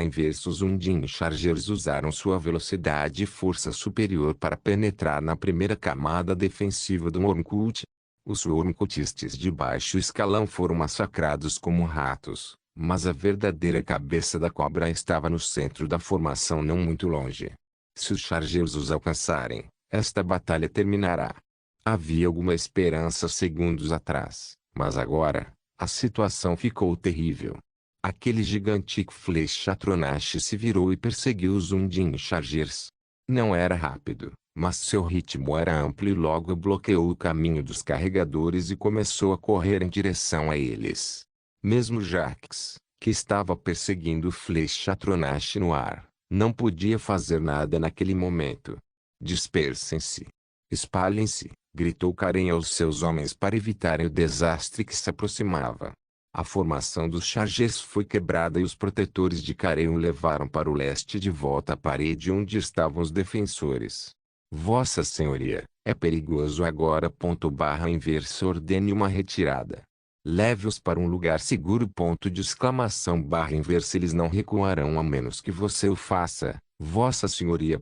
Inversos Undine Chargers usaram sua velocidade e força superior para penetrar na primeira camada defensiva do Wormcult. Os Wormcultistas de baixo escalão foram massacrados como ratos, mas a verdadeira cabeça da cobra estava no centro da formação não muito longe. Se os Chargers os alcançarem, esta batalha terminará. Havia alguma esperança segundos atrás, mas agora, a situação ficou terrível. Aquele gigante Flechatronache se virou e perseguiu os Undine Chargers. Não era rápido, mas seu ritmo era amplo e logo bloqueou o caminho dos carregadores e começou a correr em direção a eles. Mesmo Jaques, que estava perseguindo o Flechatronache no ar, não podia fazer nada naquele momento. Dispersem-se. Espalhem-se, gritou Karen aos seus homens para evitarem o desastre que se aproximava. A formação dos Chargers foi quebrada e os protetores de Karen o levaram para o leste de volta à parede onde estavam os defensores. Vossa Senhoria, é perigoso agora. Barra inverso ordene uma retirada. Leve-os para um lugar seguro. Barra inversa eles não recuarão a menos que você o faça, Vossa Senhoria.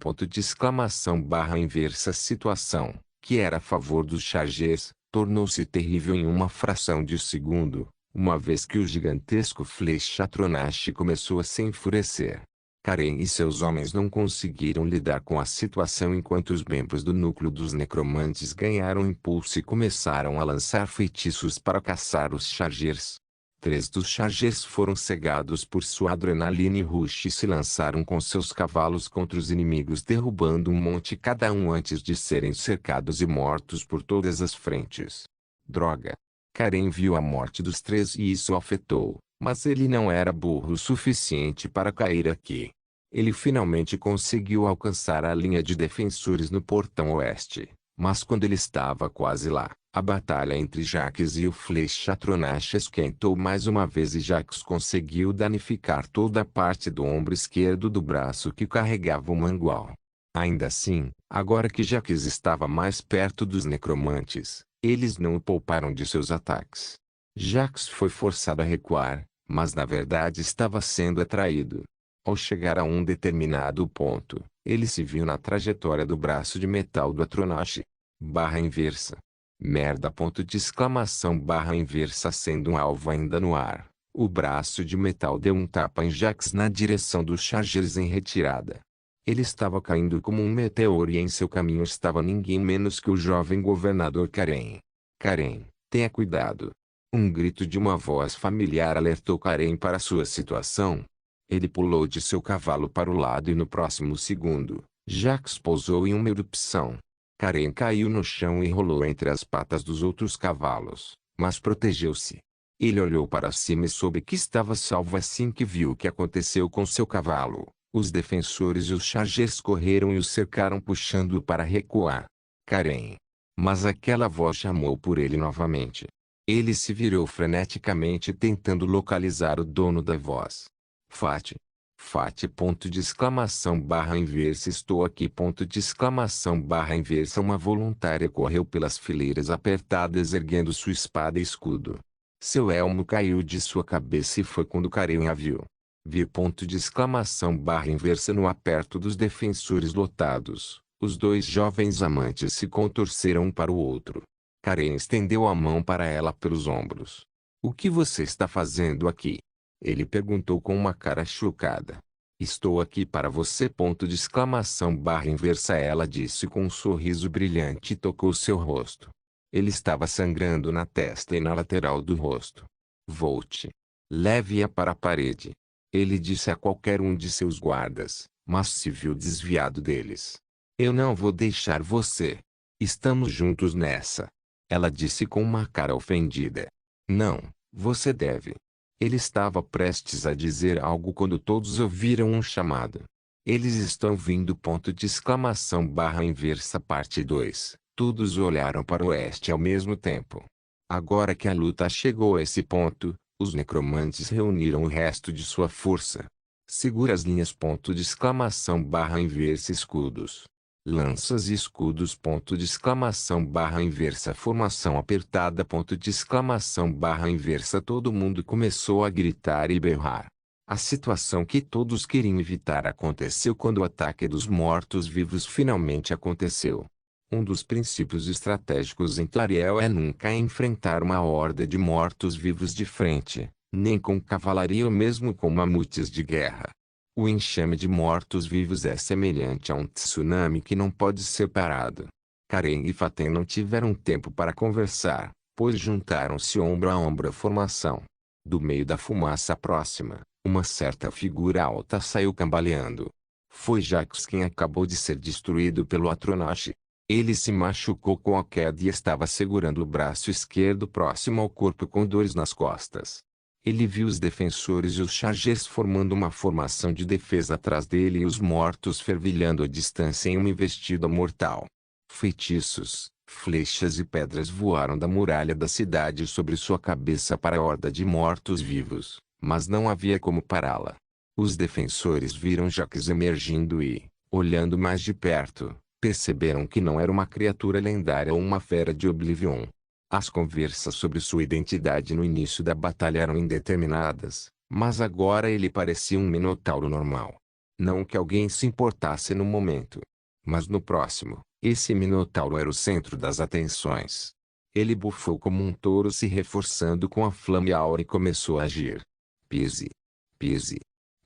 Barra inversa a situação, que era a favor dos Chargers, tornou-se terrível em uma fração de segundo, uma vez que o gigantesco Flechatronache começou a se enfurecer. Karen e seus homens não conseguiram lidar com a situação enquanto os membros do núcleo dos necromantes ganharam impulso e começaram a lançar feitiços para caçar os Chargers. 3 dos Chargers foram cegados por sua Adrenaline Rush e se lançaram com seus cavalos contra os inimigos, derrubando um monte cada um antes de serem cercados e mortos por todas as frentes. Droga! Karen viu a morte dos 3 e isso o afetou, mas ele não era burro o suficiente para cair aqui. Ele finalmente conseguiu alcançar a linha de defensores no portão oeste, mas quando ele estava quase lá, a batalha entre Jaques e o Flechatronache esquentou mais uma vez e Jaques conseguiu danificar toda a parte do ombro esquerdo do braço que carregava o mangual. Ainda assim, agora que Jaques estava mais perto dos necromantes, eles não o pouparam de seus ataques. Jaques foi forçado a recuar, mas na verdade estava sendo atraído. Ao chegar a um determinado ponto, ele se viu na trajetória do braço de metal do Atronache. Barra inversa. Merda! Ponto de exclamação. Barra inversa. Sendo um alvo ainda no ar, o braço de metal deu um tapa em Jaques na direção dos Chargers em retirada. Ele estava caindo como um meteoro e em seu caminho estava ninguém menos que o jovem governador Karen. Karen, tenha cuidado. Um grito de uma voz familiar alertou Karen para sua situação. Ele pulou de seu cavalo para o lado e no próximo segundo, Jaques pousou em uma erupção. Karen caiu no chão e rolou entre as patas dos outros cavalos, mas protegeu-se. Ele olhou para cima e soube que estava salvo assim que viu o que aconteceu com seu cavalo. Os defensores e os chargers correram e o cercaram puxando-o para recuar. Karen. Mas aquela voz chamou por ele novamente. Ele se virou freneticamente tentando localizar o dono da voz. Fati. Fati. Ponto de exclamação. Barra inversa. Estou aqui. Ponto de exclamação. Barra inversa. Uma voluntária correu pelas fileiras apertadas erguendo sua espada e escudo. Seu elmo caiu de sua cabeça e foi quando Karen a viu. Vi. Ponto de exclamação. Barra inversa. No aperto dos defensores lotados, os dois jovens amantes se contorceram um para o outro. Karen estendeu a mão para ela pelos ombros. O que você está fazendo aqui? Ele perguntou com uma cara chocada. Estou aqui para você. Ponto de exclamação. Barra inversa. Ela disse com um sorriso brilhante e tocou seu rosto. Ele estava sangrando na testa e na lateral do rosto. Volte. Leve-a para a parede. Ele disse a qualquer um de seus guardas, mas se viu desviado deles. Eu não vou deixar você. Estamos juntos nessa. Ela disse com uma cara ofendida. Não, você deve. Ele estava prestes a dizer algo quando todos ouviram um chamado. Eles estão vindo. Ponto de exclamação. Barra inversa. Parte 2. Todos olharam para o oeste ao mesmo tempo. Agora que a luta chegou a esse ponto, os necromantes reuniram o resto de sua força. Segura as linhas. Ponto de exclamação. Barra inversa. Escudos. Lanças e escudos. Ponto de exclamação. Barra inversa. Formação apertada. Ponto de exclamação. Barra inversa. Todo mundo começou a gritar e berrar. A situação que todos queriam evitar aconteceu quando o ataque dos mortos-vivos finalmente aconteceu. Um dos princípios estratégicos em Tlariel é nunca enfrentar uma horda de mortos-vivos de frente, nem com cavalaria ou mesmo com mamutes de guerra. O enxame de mortos-vivos é semelhante a um tsunami que não pode ser parado. Karen e Faten não tiveram tempo para conversar, pois juntaram-se ombro a ombro à formação. Do meio da fumaça próxima, uma certa figura alta saiu cambaleando. Foi Jaques quem acabou de ser destruído pelo Atronache. Ele se machucou com a queda e estava segurando o braço esquerdo próximo ao corpo com dores nas costas. Ele viu os defensores e os chargers formando uma formação de defesa atrás dele e os mortos fervilhando à distância em uma investida mortal. Feitiços, flechas e pedras voaram da muralha da cidade sobre sua cabeça para a horda de mortos-vivos, mas não havia como pará-la. Os defensores viram Jaques emergindo e, olhando mais de perto, perceberam que não era uma criatura lendária ou uma fera de Oblivion. As conversas sobre sua identidade no início da batalha eram indeterminadas, mas agora ele parecia um minotauro normal. Não que alguém se importasse no momento. Mas no próximo, esse minotauro era o centro das atenções. Ele bufou como um touro se reforçando com a flame áurea e começou a agir. Pise. Pise.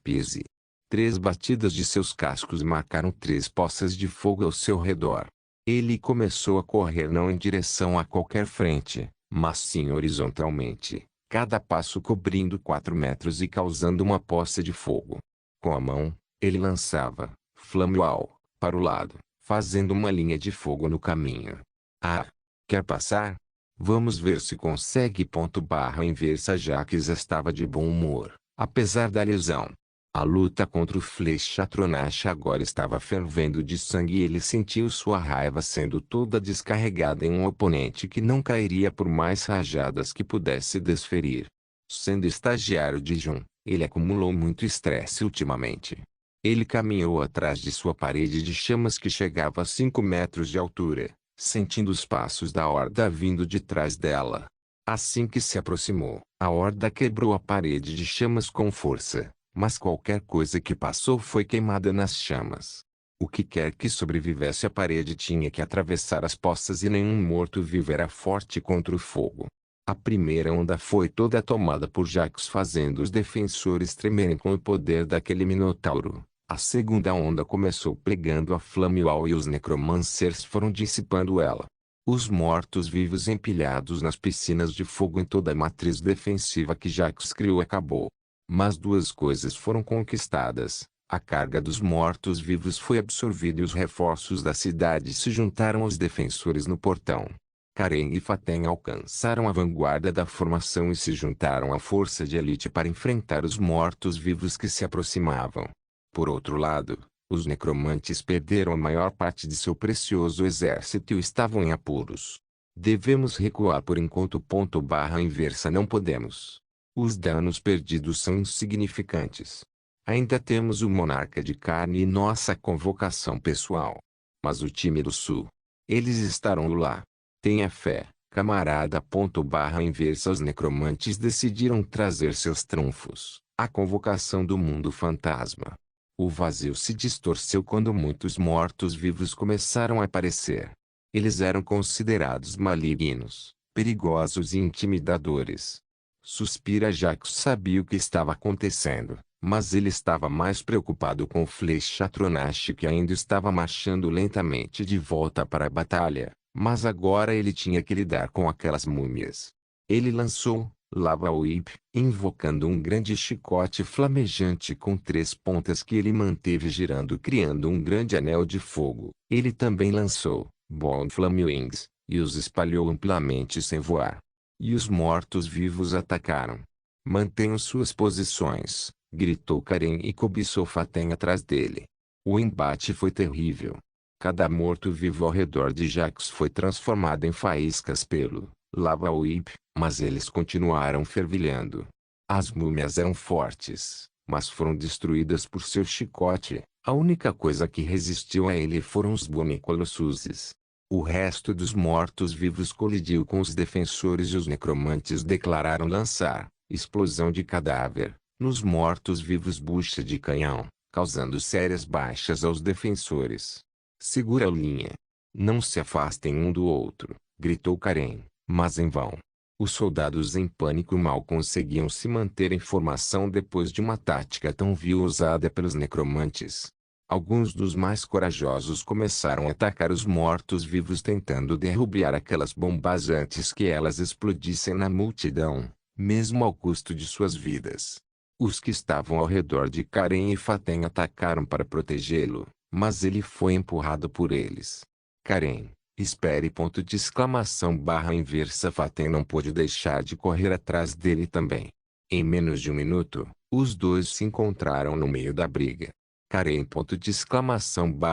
Pise. 3 batidas de seus cascos marcaram 3 poças de fogo ao seu redor. Ele começou a correr não em direção a qualquer frente, mas sim horizontalmente, cada passo cobrindo 4 metros e causando uma poça de fogo. Com a mão, ele lançava, flamewall, para o lado, fazendo uma linha de fogo no caminho. Ah! Quer passar? Vamos ver se consegue. Barra inversa. Jaques estava de bom humor, apesar da lesão. A luta contra o Flechatronache agora estava fervendo de sangue e ele sentiu sua raiva sendo toda descarregada em um oponente que não cairia por mais rajadas que pudesse desferir. Sendo estagiário de Jun, ele acumulou muito estresse ultimamente. Ele caminhou atrás de sua parede de chamas que chegava a 5 metros de altura, sentindo os passos da horda vindo de trás dela. Assim que se aproximou, a horda quebrou a parede de chamas com força, mas qualquer coisa que passou foi queimada nas chamas. O que quer que sobrevivesse à parede tinha que atravessar as poças e nenhum morto-vivo era forte contra o fogo. A primeira onda foi toda tomada por Jax, fazendo os defensores tremerem com o poder daquele minotauro. A segunda onda começou pegando a Flameall e os necromancers foram dissipando ela. Os mortos-vivos empilhados nas piscinas de fogo em toda a matriz defensiva que Jax criou acabou. Mas duas coisas foram conquistadas. A carga dos mortos-vivos foi absorvida e os reforços da cidade se juntaram aos defensores no portão. Karen e Faten alcançaram a vanguarda da formação e se juntaram à força de elite para enfrentar os mortos-vivos que se aproximavam. Por outro lado, os necromantes perderam a maior parte de seu precioso exército e estavam em apuros. Devemos recuar por enquanto. Inversa não podemos. Os danos perdidos são insignificantes. Ainda temos o monarca de carne e nossa convocação pessoal. Mas o time do sul. Eles estarão lá. Tenha fé, camarada. Inversa. Os necromantes decidiram trazer seus trunfos. A convocação do mundo fantasma. O vazio se distorceu quando muitos mortos-vivos começaram a aparecer. Eles eram considerados malignos, perigosos e intimidadores. Suspira. Jax sabia o que estava acontecendo, mas ele estava mais preocupado com o Flechatronash, que ainda estava marchando lentamente de volta para a batalha, mas agora ele tinha que lidar com aquelas múmias. Ele lançou Lava Whip, invocando um grande chicote flamejante com 3 pontas que ele manteve girando, criando um grande anel de fogo. Ele também lançou Bone Flame Wings, e os espalhou amplamente sem voar. E os mortos-vivos atacaram. Mantenham suas posições, gritou Karen e cobiçou Faten atrás dele. O embate foi terrível. Cada morto-vivo ao redor de Jax foi transformado em faíscas pelo Lava Whip, mas eles continuaram fervilhando. As múmias eram fortes, mas foram destruídas por seu chicote. A única coisa que resistiu a ele foram os Bone Colossuses. O resto dos mortos-vivos colidiu com os defensores e os necromantes declararam lançar explosão de cadáver nos mortos-vivos, bucha de canhão, causando sérias baixas aos defensores. Segura a linha. Não se afastem um do outro, gritou Karen, mas em vão. Os soldados em pânico mal conseguiam se manter em formação depois de uma tática tão vil usada pelos necromantes. Alguns dos mais corajosos começaram a atacar os mortos-vivos, tentando derrubar aquelas bombas antes que elas explodissem na multidão, mesmo ao custo de suas vidas. Os que estavam ao redor de Karen e Faten atacaram para protegê-lo, mas ele foi empurrado por eles. Karen, espere! Inversa. Faten não pôde deixar de correr atrás dele também. Em menos de um minuto, os dois se encontraram no meio da briga. Karen!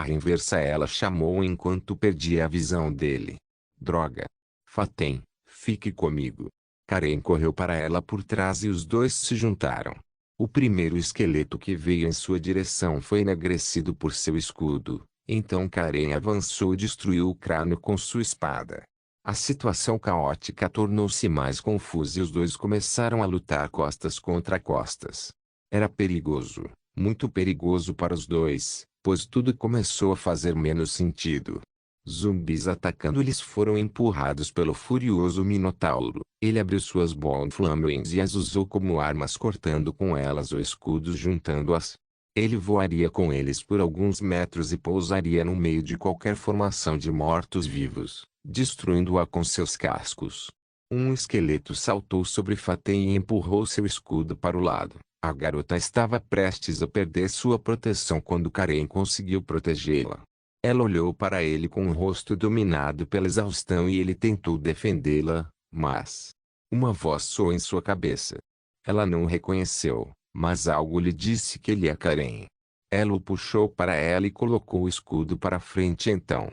Inversa. Ela chamou enquanto perdia a visão dele. Droga! Faten, fique comigo. Karen correu para ela por trás e os dois se juntaram. O primeiro esqueleto que veio em sua direção foi enegrecido por seu escudo. Então Karen avançou e destruiu o crânio com sua espada. A situação caótica tornou-se mais confusa e os dois começaram a lutar costas contra costas. Era perigoso, muito perigoso para os dois, pois tudo começou a fazer menos sentido. Zumbis atacando eles foram empurrados pelo furioso Minotauro. Ele abriu suas Bone Flame Wings e as usou como armas, cortando com elas o escudo, juntando-as. Ele voaria com eles por alguns metros e pousaria no meio de qualquer formação de mortos-vivos, destruindo-a com seus cascos. Um esqueleto saltou sobre Faten e empurrou seu escudo para o lado. A garota estava prestes a perder sua proteção quando Karen conseguiu protegê-la. Ela olhou para ele com o rosto dominado pela exaustão e ele tentou defendê-la, mas uma voz soou em sua cabeça. Ela não o reconheceu, mas algo lhe disse que ele é Karen. Ela o puxou para ela e colocou o escudo para frente. Então,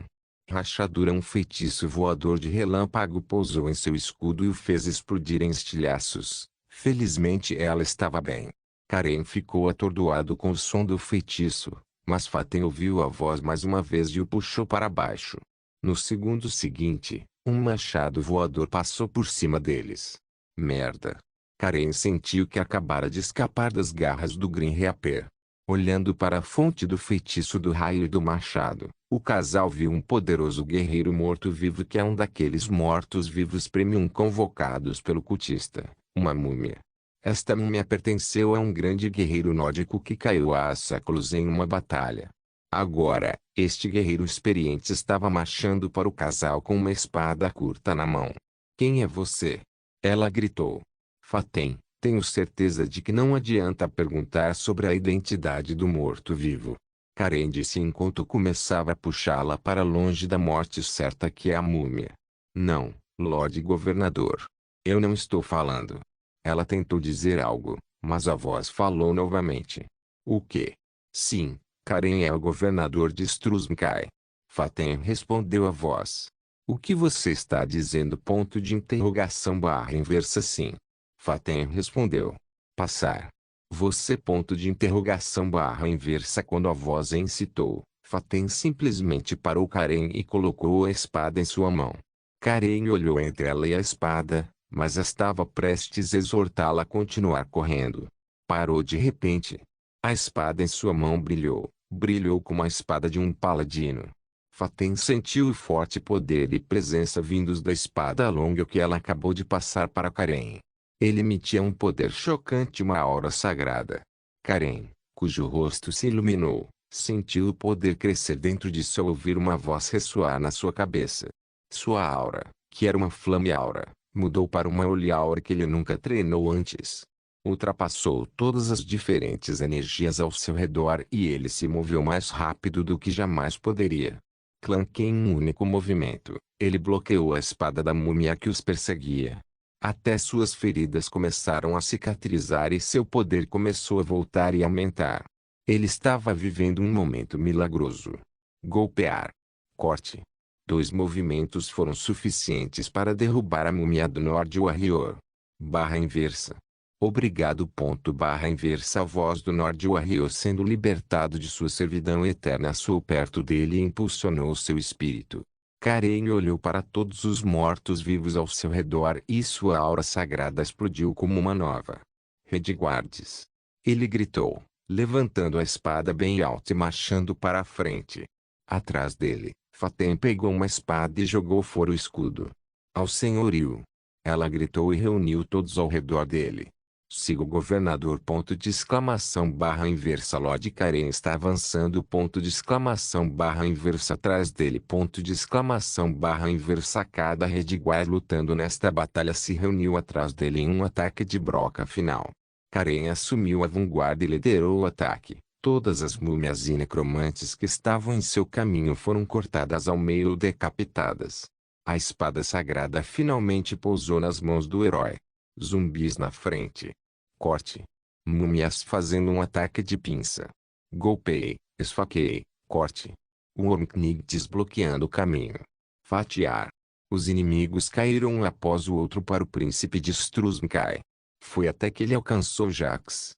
rachadura, um feitiço voador de relâmpago pousou em seu escudo e o fez explodir em estilhaços. Felizmente ela estava bem. Karen ficou atordoado com o som do feitiço, mas Fatem ouviu a voz mais uma vez e o puxou para baixo. No segundo seguinte, um machado voador passou por cima deles. Merda! Karen sentiu que acabara de escapar das garras do Grim Reaper. Olhando para a fonte do feitiço do raio e do machado, o casal viu um poderoso guerreiro morto-vivo que é um daqueles mortos-vivos premium convocados pelo cultista, uma múmia. Esta múmia pertenceu a um grande guerreiro nórdico que caiu há séculos em uma batalha. Agora, este guerreiro experiente estava marchando para o casal com uma espada curta na mão. "Quem é você?" ela gritou. "Fatem, tenho certeza de que não adianta perguntar sobre a identidade do morto-vivo." Karen disse enquanto começava a puxá-la para longe da morte certa que é a múmia. "Não, Lorde Governador. Eu não estou falando." Ela tentou dizer algo, mas a voz falou novamente. "O quê?" "Sim, Karen é o governador de Struzmkai." Fatem respondeu a voz. "O que você está dizendo?" Ponto de interrogação barra inversa. "Sim." Fatem respondeu. "Passar." "Você?" Ponto de interrogação barra inversa. Quando a voz incitou, Fatem simplesmente parou Karen e colocou a espada em sua mão. Karen olhou entre ela e a espada, mas estava prestes a exortá-la a continuar correndo. Parou de repente. A espada em sua mão brilhou como a espada de um paladino. Fatem sentiu o forte poder e presença vindos da espada longa que ela acabou de passar para Karen. Ele emitia um poder chocante, uma aura sagrada. Karen, cujo rosto se iluminou, sentiu o poder crescer dentro de si ao ouvir uma voz ressoar na sua cabeça. Sua aura, que era uma flame aura, mudou para uma Holy Aura que ele nunca treinou antes. Ultrapassou todas as diferentes energias ao seu redor e ele se moveu mais rápido do que jamais poderia. Clank em um único movimento, ele bloqueou a espada da múmia que os perseguia. Até suas feridas começaram a cicatrizar e seu poder começou a voltar e aumentar. Ele estava vivendo um momento milagroso. Golpear. Corte. 2 movimentos foram suficientes para derrubar a múmia do Nord Warrior. Barra inversa. Obrigado. Barra inversa. A voz do Nord Warrior sendo libertado de sua servidão eterna soou perto dele e impulsionou seu espírito. Karen olhou para todos os mortos-vivos ao seu redor e sua aura sagrada explodiu como uma nova. "Redguardes!" ele gritou, levantando a espada bem alta e marchando para a frente. Atrás dele, Fatem pegou uma espada e jogou fora o escudo. "Ao senhorio!" ela gritou e reuniu todos ao redor dele. "Siga o governador!" Ponto de exclamação barra inversa. Lord Karen está avançando. Ponto de exclamação barra inversa atrás dele. Ponto de exclamação barra inversa. Cada Redguard lutando nesta batalha se reuniu atrás dele em um ataque de broca final. Karen assumiu a vanguarda e liderou o ataque. Todas as múmias e necromantes que estavam em seu caminho foram cortadas ao meio ou decapitadas. A espada sagrada finalmente pousou nas mãos do herói. Zumbis na frente. Corte. Múmias fazendo um ataque de pinça. Golpeei, esfaqueei, corte. Wormknig desbloqueando o caminho. Fatiar. Os inimigos caíram um após o outro para o príncipe de Struzmkai. Foi até que ele alcançou Jax.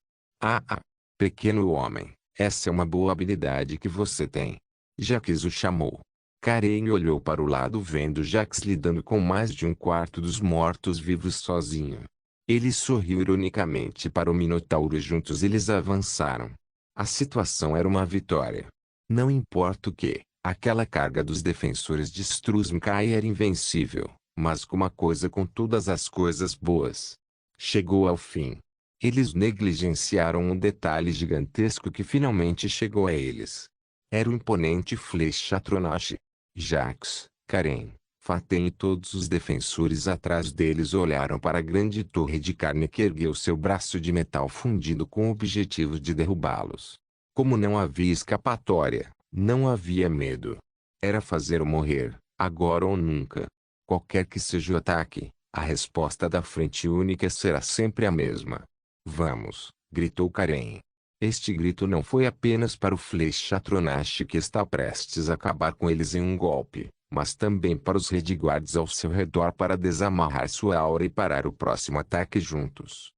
Pequeno homem, essa é uma boa habilidade que você tem. Jax o chamou. Karen olhou para o lado vendo Jax lidando com mais de um quarto dos mortos-vivos sozinho. Ele sorriu ironicamente para o Minotauro e juntos eles avançaram. A situação era uma vitória. Não importa o que, aquela carga dos defensores de Struzmkai era invencível, mas com uma coisa com todas as coisas boas. Chegou ao fim. Eles negligenciaram um detalhe gigantesco que finalmente chegou a eles. Era o imponente Flechatronach. Jax, Karen, Fatem e todos os defensores atrás deles olharam para a grande torre de carne que ergueu seu braço de metal fundido com o objetivo de derrubá-los. Como não havia escapatória, não havia medo. Era fazer ou morrer, agora ou nunca. Qualquer que seja o ataque, a resposta da frente única será sempre a mesma. "Vamos!" gritou Karen. Este grito não foi apenas para o Flechatronach que está prestes a acabar com eles em um golpe, mas também para os Redguards ao seu redor para desamarrar sua aura e parar o próximo ataque juntos.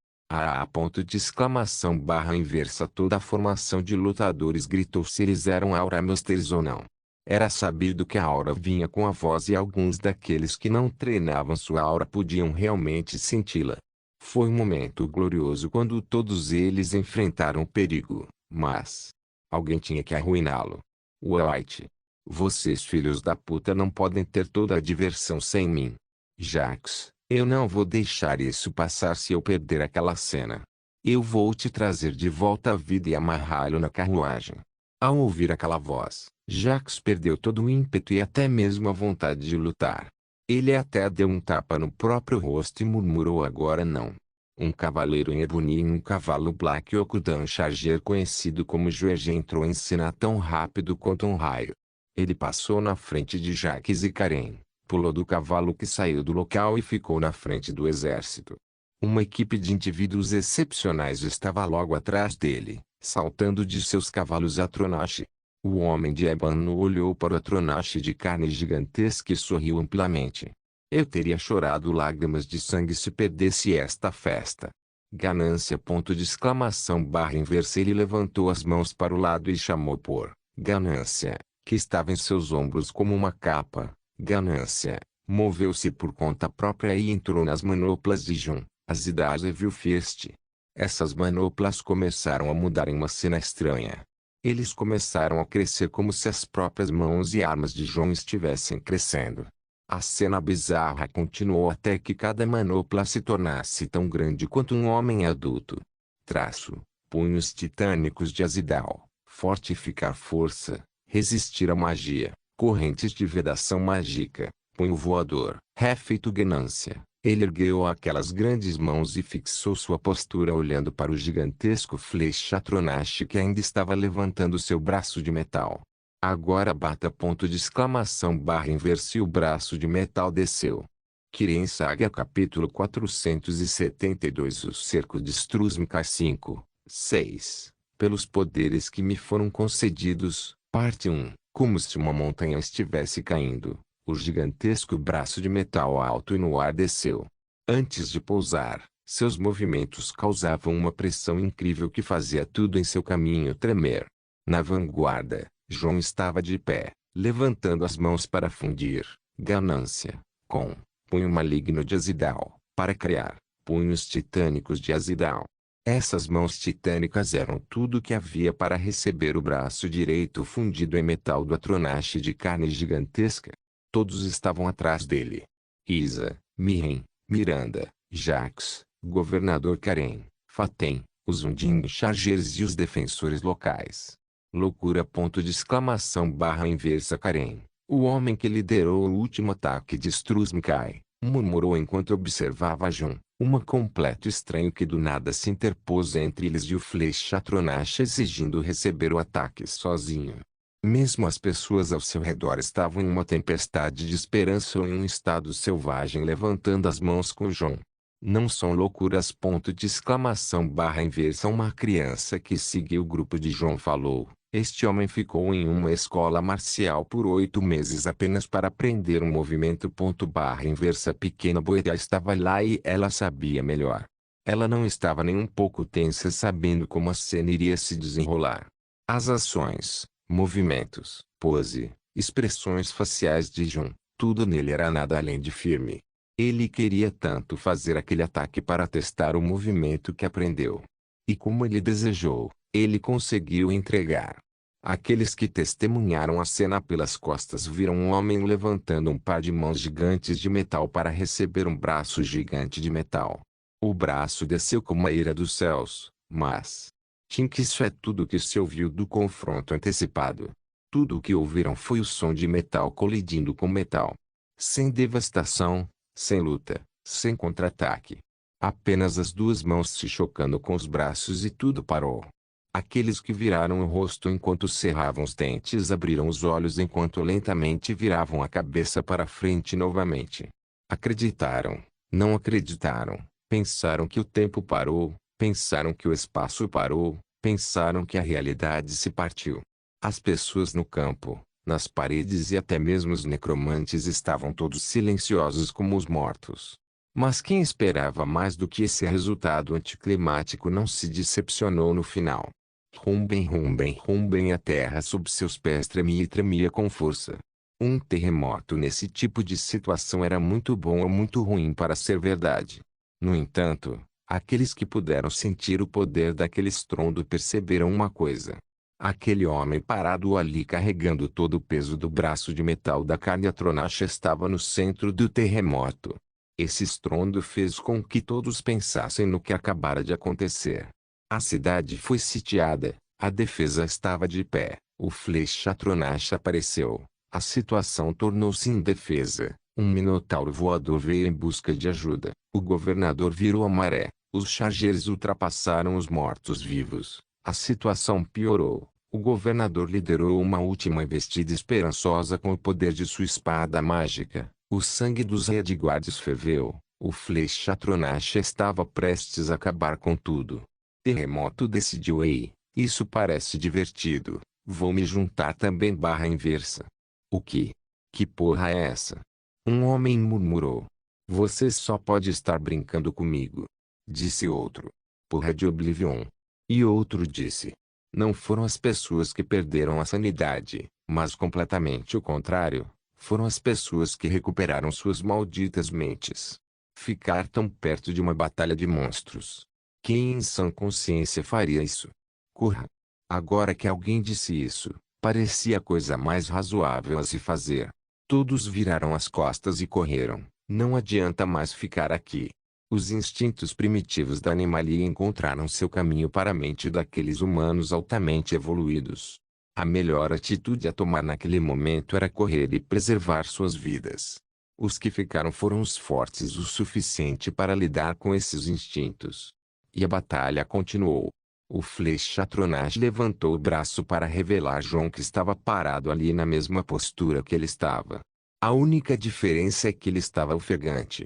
Ponto de exclamação barra inversa. Toda a formação de lutadores gritou se eles eram Aura Masters ou não. Era sabido que a aura vinha com a voz e alguns daqueles que não treinavam sua aura podiam realmente senti-la. Foi um momento glorioso quando todos eles enfrentaram o perigo, mas alguém tinha que arruiná-lo. White. Vocês filhos da puta não podem ter toda a diversão sem mim. Jax, eu não vou deixar isso passar se eu perder aquela cena. Eu vou te trazer de volta à vida e amarrá-lo na carruagem. Ao ouvir aquela voz, Jax perdeu todo o ímpeto e até mesmo a vontade de lutar. Ele até deu um tapa no próprio rosto e murmurou: agora não. Um cavaleiro em Ebony e um cavalo Black Okudan Charger conhecido como Juege entrou em cena tão rápido quanto um raio. Ele passou na frente de Jax e Karen, pulou do cavalo que saiu do local e ficou na frente do exército. Uma equipe de indivíduos excepcionais estava logo atrás dele, saltando de seus cavalos. Atronashi. O homem de ébano olhou para o Atronashi de carne gigantesca e sorriu amplamente. Eu teria chorado lágrimas de sangue se perdesse esta festa. Ganância. Ponto de exclamação barra inversa. Ele levantou as mãos para o lado e chamou por Ganância, que estava em seus ombros como uma capa. Ganância moveu-se por conta própria e entrou nas manoplas de Jun, as Idas Evil Fist. Essas manoplas começaram a mudar em uma cena estranha. Eles começaram a crescer como se as próprias mãos e armas de Jun estivessem crescendo. A cena bizarra continuou até que cada manopla se tornasse tão grande quanto um homem adulto. Traço, punhos titânicos de Azidal, fortificar força, resistir à magia, correntes de vedação mágica, punho voador, refeito ganância. Ele ergueu aquelas grandes mãos e fixou sua postura olhando para o gigantesco flecha Atronashi que ainda estava levantando seu braço de metal. Agora bata. Ponto de exclamação barra inversa. E o braço de metal desceu. Kirin Saga capítulo 472. O cerco de Struzmkai 5, 6. Pelos poderes que me foram concedidos. Parte 1. Como se uma montanha estivesse caindo, o gigantesco braço de metal alto e no ar desceu. Antes de pousar, seus movimentos causavam uma pressão incrível que fazia tudo em seu caminho tremer. Na vanguarda, João estava de pé, levantando as mãos para fundir ganância com punho maligno de Azidal, para criar punhos titânicos de Azidal. Essas mãos titânicas eram tudo o que havia para receber o braço direito fundido em metal do Atronashi de carne gigantesca. Todos estavam atrás dele. Isa, Miren, Miranda, Jax, Governador Karen, Fatem, os Undine Chargers e os defensores locais. Loucura. Ponto de exclamação barra inversa. Karen, o homem que liderou o último ataque de Struzmkai, murmurou enquanto observava Jun, uma completo estranho que do nada se interpôs entre eles e o flecha Atronashi exigindo receber o ataque sozinho. Mesmo as pessoas ao seu redor estavam em uma tempestade de esperança ou em um estado selvagem levantando as mãos com Jun. Não são loucuras. Ponto de exclamação barra inversa. Uma criança que seguiu o grupo de Jun falou. Este homem ficou em uma escola marcial por 8 meses apenas para aprender um movimento. Ponto barra inversa. Pequena Boeria estava lá e ela sabia melhor. Ela não estava nem um pouco tensa sabendo como a cena iria se desenrolar. As ações, movimentos, pose, expressões faciais de Jun, tudo nele era nada além de firme. Ele queria tanto fazer aquele ataque para testar o movimento que aprendeu. E como ele desejou, ele conseguiu entregar. Aqueles que testemunharam a cena pelas costas viram um homem levantando um par de mãos gigantes de metal para receber um braço gigante de metal. O braço desceu como a ira dos céus, mas que isso é tudo o que se ouviu do confronto antecipado. Tudo o que ouviram foi o som de metal colidindo com metal. Sem devastação, sem luta, sem contra-ataque. Apenas as duas mãos se chocando com os braços e tudo parou. Aqueles que viraram o rosto enquanto cerravam os dentes abriram os olhos enquanto lentamente viravam a cabeça para frente novamente. Acreditaram, não acreditaram, pensaram que o tempo parou, pensaram que o espaço parou, pensaram que a realidade se partiu. As pessoas no campo, nas paredes e até mesmo os necromantes estavam todos silenciosos como os mortos. Mas quem esperava mais do que esse resultado anticlimático não se decepcionou no final. Rumbem, rumbem, rumbem, a terra sob seus pés tremia e tremia com força. Um terremoto nesse tipo de situação era muito bom ou muito ruim para ser verdade. No entanto, aqueles que puderam sentir o poder daquele estrondo perceberam uma coisa. Aquele homem parado ali carregando todo o peso do braço de metal da Cardiatronacha estava no centro do terremoto. Esse estrondo fez com que todos pensassem no que acabara de acontecer. A cidade foi sitiada, a defesa estava de pé, o Flechatronacha apareceu, a situação tornou-se indefesa, um minotauro voador veio em busca de ajuda, o governador virou a maré, os chargers ultrapassaram os mortos-vivos, a situação piorou, o governador liderou uma última investida esperançosa com o poder de sua espada mágica, o sangue dos Redguards ferveu, o Flechatronacha estava prestes a acabar com tudo. Terremoto decidiu: ei, isso parece divertido, vou me juntar também. Barra inversa. O que? Que porra é essa? Um homem murmurou. Você só pode estar brincando comigo. Disse outro. Porra de Oblivion. E outro disse. Não foram as pessoas que perderam a sanidade, mas completamente o contrário, foram as pessoas que recuperaram suas malditas mentes. Ficar tão perto de uma batalha de monstros. Quem em sã consciência faria isso? Corra. Agora que alguém disse isso, parecia a coisa mais razoável a se fazer. Todos viraram as costas e correram. Não adianta mais ficar aqui. Os instintos primitivos da animalia encontraram seu caminho para a mente daqueles humanos altamente evoluídos. A melhor atitude a tomar naquele momento era correr e preservar suas vidas. Os que ficaram foram os fortes o suficiente para lidar com esses instintos. E a batalha continuou. O Flechatronache levantou o braço para revelar João, que estava parado ali na mesma postura que ele estava. A única diferença é que ele estava ofegante.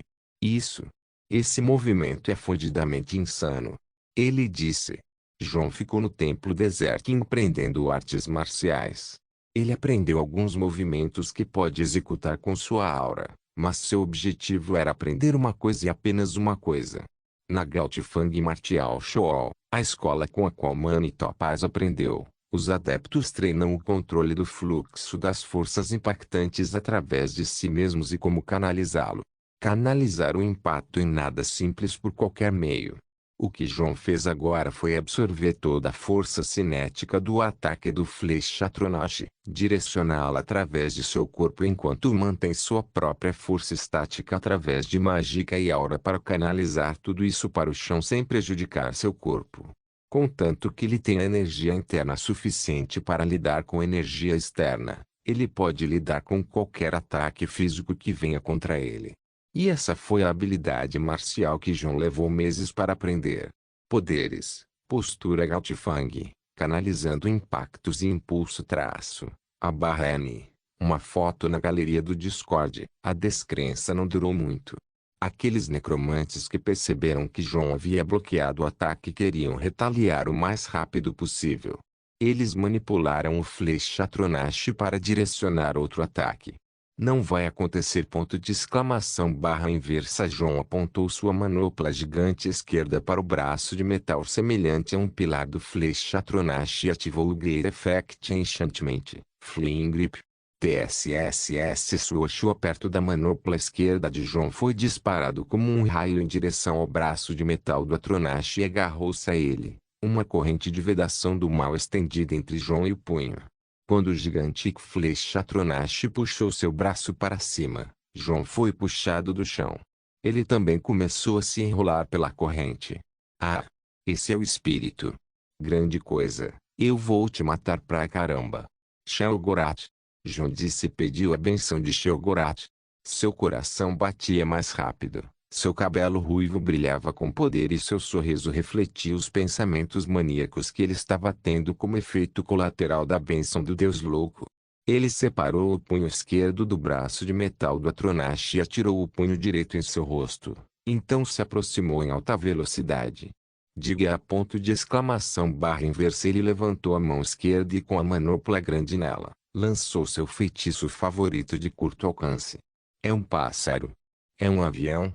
Esse movimento é fodidamente insano. Ele disse. João ficou no templo deserto aprendendo artes marciais. Ele aprendeu alguns movimentos que pode executar com sua aura, mas seu objetivo era aprender uma coisa e apenas uma coisa. Na Gaotifang Martial Shoal, a escola com a qual Manny Topaz aprendeu, os adeptos treinam o controle do fluxo das forças impactantes através de si mesmos e como canalizá-lo. Canalizar o impacto em nada simples por qualquer meio. O que João fez agora foi absorver toda a força cinética do ataque do Flechatronache, direcioná-la através de seu corpo enquanto mantém sua própria força estática através de mágica e aura para canalizar tudo isso para o chão sem prejudicar seu corpo. Contanto que ele tenha energia interna suficiente para lidar com energia externa, ele pode lidar com qualquer ataque físico que venha contra ele. E essa foi a habilidade marcial que João levou meses para aprender. Poderes, postura Gaotifang, canalizando impactos e impulso traço. A barra N. Uma foto na galeria do Discord. A descrença não durou muito. Aqueles necromantes que perceberam que João havia bloqueado o ataque queriam retaliar o mais rápido possível. Eles manipularam o Flechatronache para direcionar outro ataque. Não vai acontecer. Barra inversa. João apontou sua manopla gigante esquerda para o braço de metal semelhante a um pilar do Flechatronache e ativou o Great Effect Enchantment, Fleeing Grip. TSSS Suoshua perto da manopla esquerda de João foi disparado como um raio em direção ao braço de metal do Atronache e agarrou-se a ele, uma corrente de vedação do mal estendida entre João e o punho. Quando o gigante Flechatronache puxou seu braço para cima, João foi puxado do chão. Ele também começou a se enrolar pela corrente. Ah! Esse é o espírito. Grande coisa, eu vou te matar pra caramba. Shelgorat. João disse e pediu a benção de Shelgorat. Seu coração batia mais rápido, seu cabelo ruivo brilhava com poder e seu sorriso refletia os pensamentos maníacos que ele estava tendo como efeito colateral da bênção do Deus louco. Ele separou o punho esquerdo do braço de metal do Atronache e atirou o punho direito em seu rosto. Então se aproximou em alta velocidade. Diga a ponto de exclamação barra inversa. Ele levantou a mão esquerda e com a manopla grande nela, lançou seu feitiço favorito de curto alcance. É um pássaro? É um avião?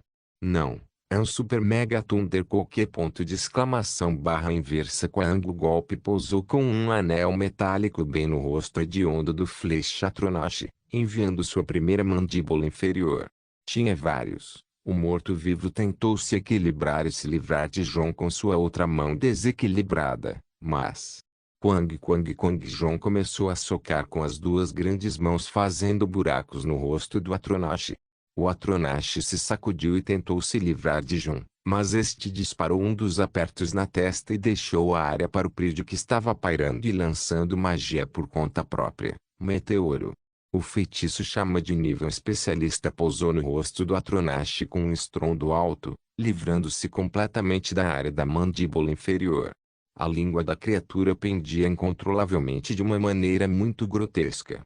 Não, é um Super Mega Thunder qualquer ponto de exclamação barra inversa quando o golpe pousou com um anel metálico bem no rosto hediondo do Fleshatronashi, enviando sua primeira mandíbula inferior. Tinha vários. O morto-vivo tentou se equilibrar e se livrar de Jon com sua outra mão desequilibrada, mas... Quang Jon começou a socar com as duas grandes mãos fazendo buracos no rosto do Atronashi. O Atronashi se sacudiu e tentou se livrar de Jon, mas este disparou um dos apertos na testa e deixou a área para o Prídio que estava pairando e lançando magia por conta própria, Meteoro. O feitiço chama de nível especialista pousou no rosto do Atronashi com um estrondo alto, livrando-se completamente da área da mandíbula inferior. A língua da criatura pendia incontrolavelmente de uma maneira muito grotesca.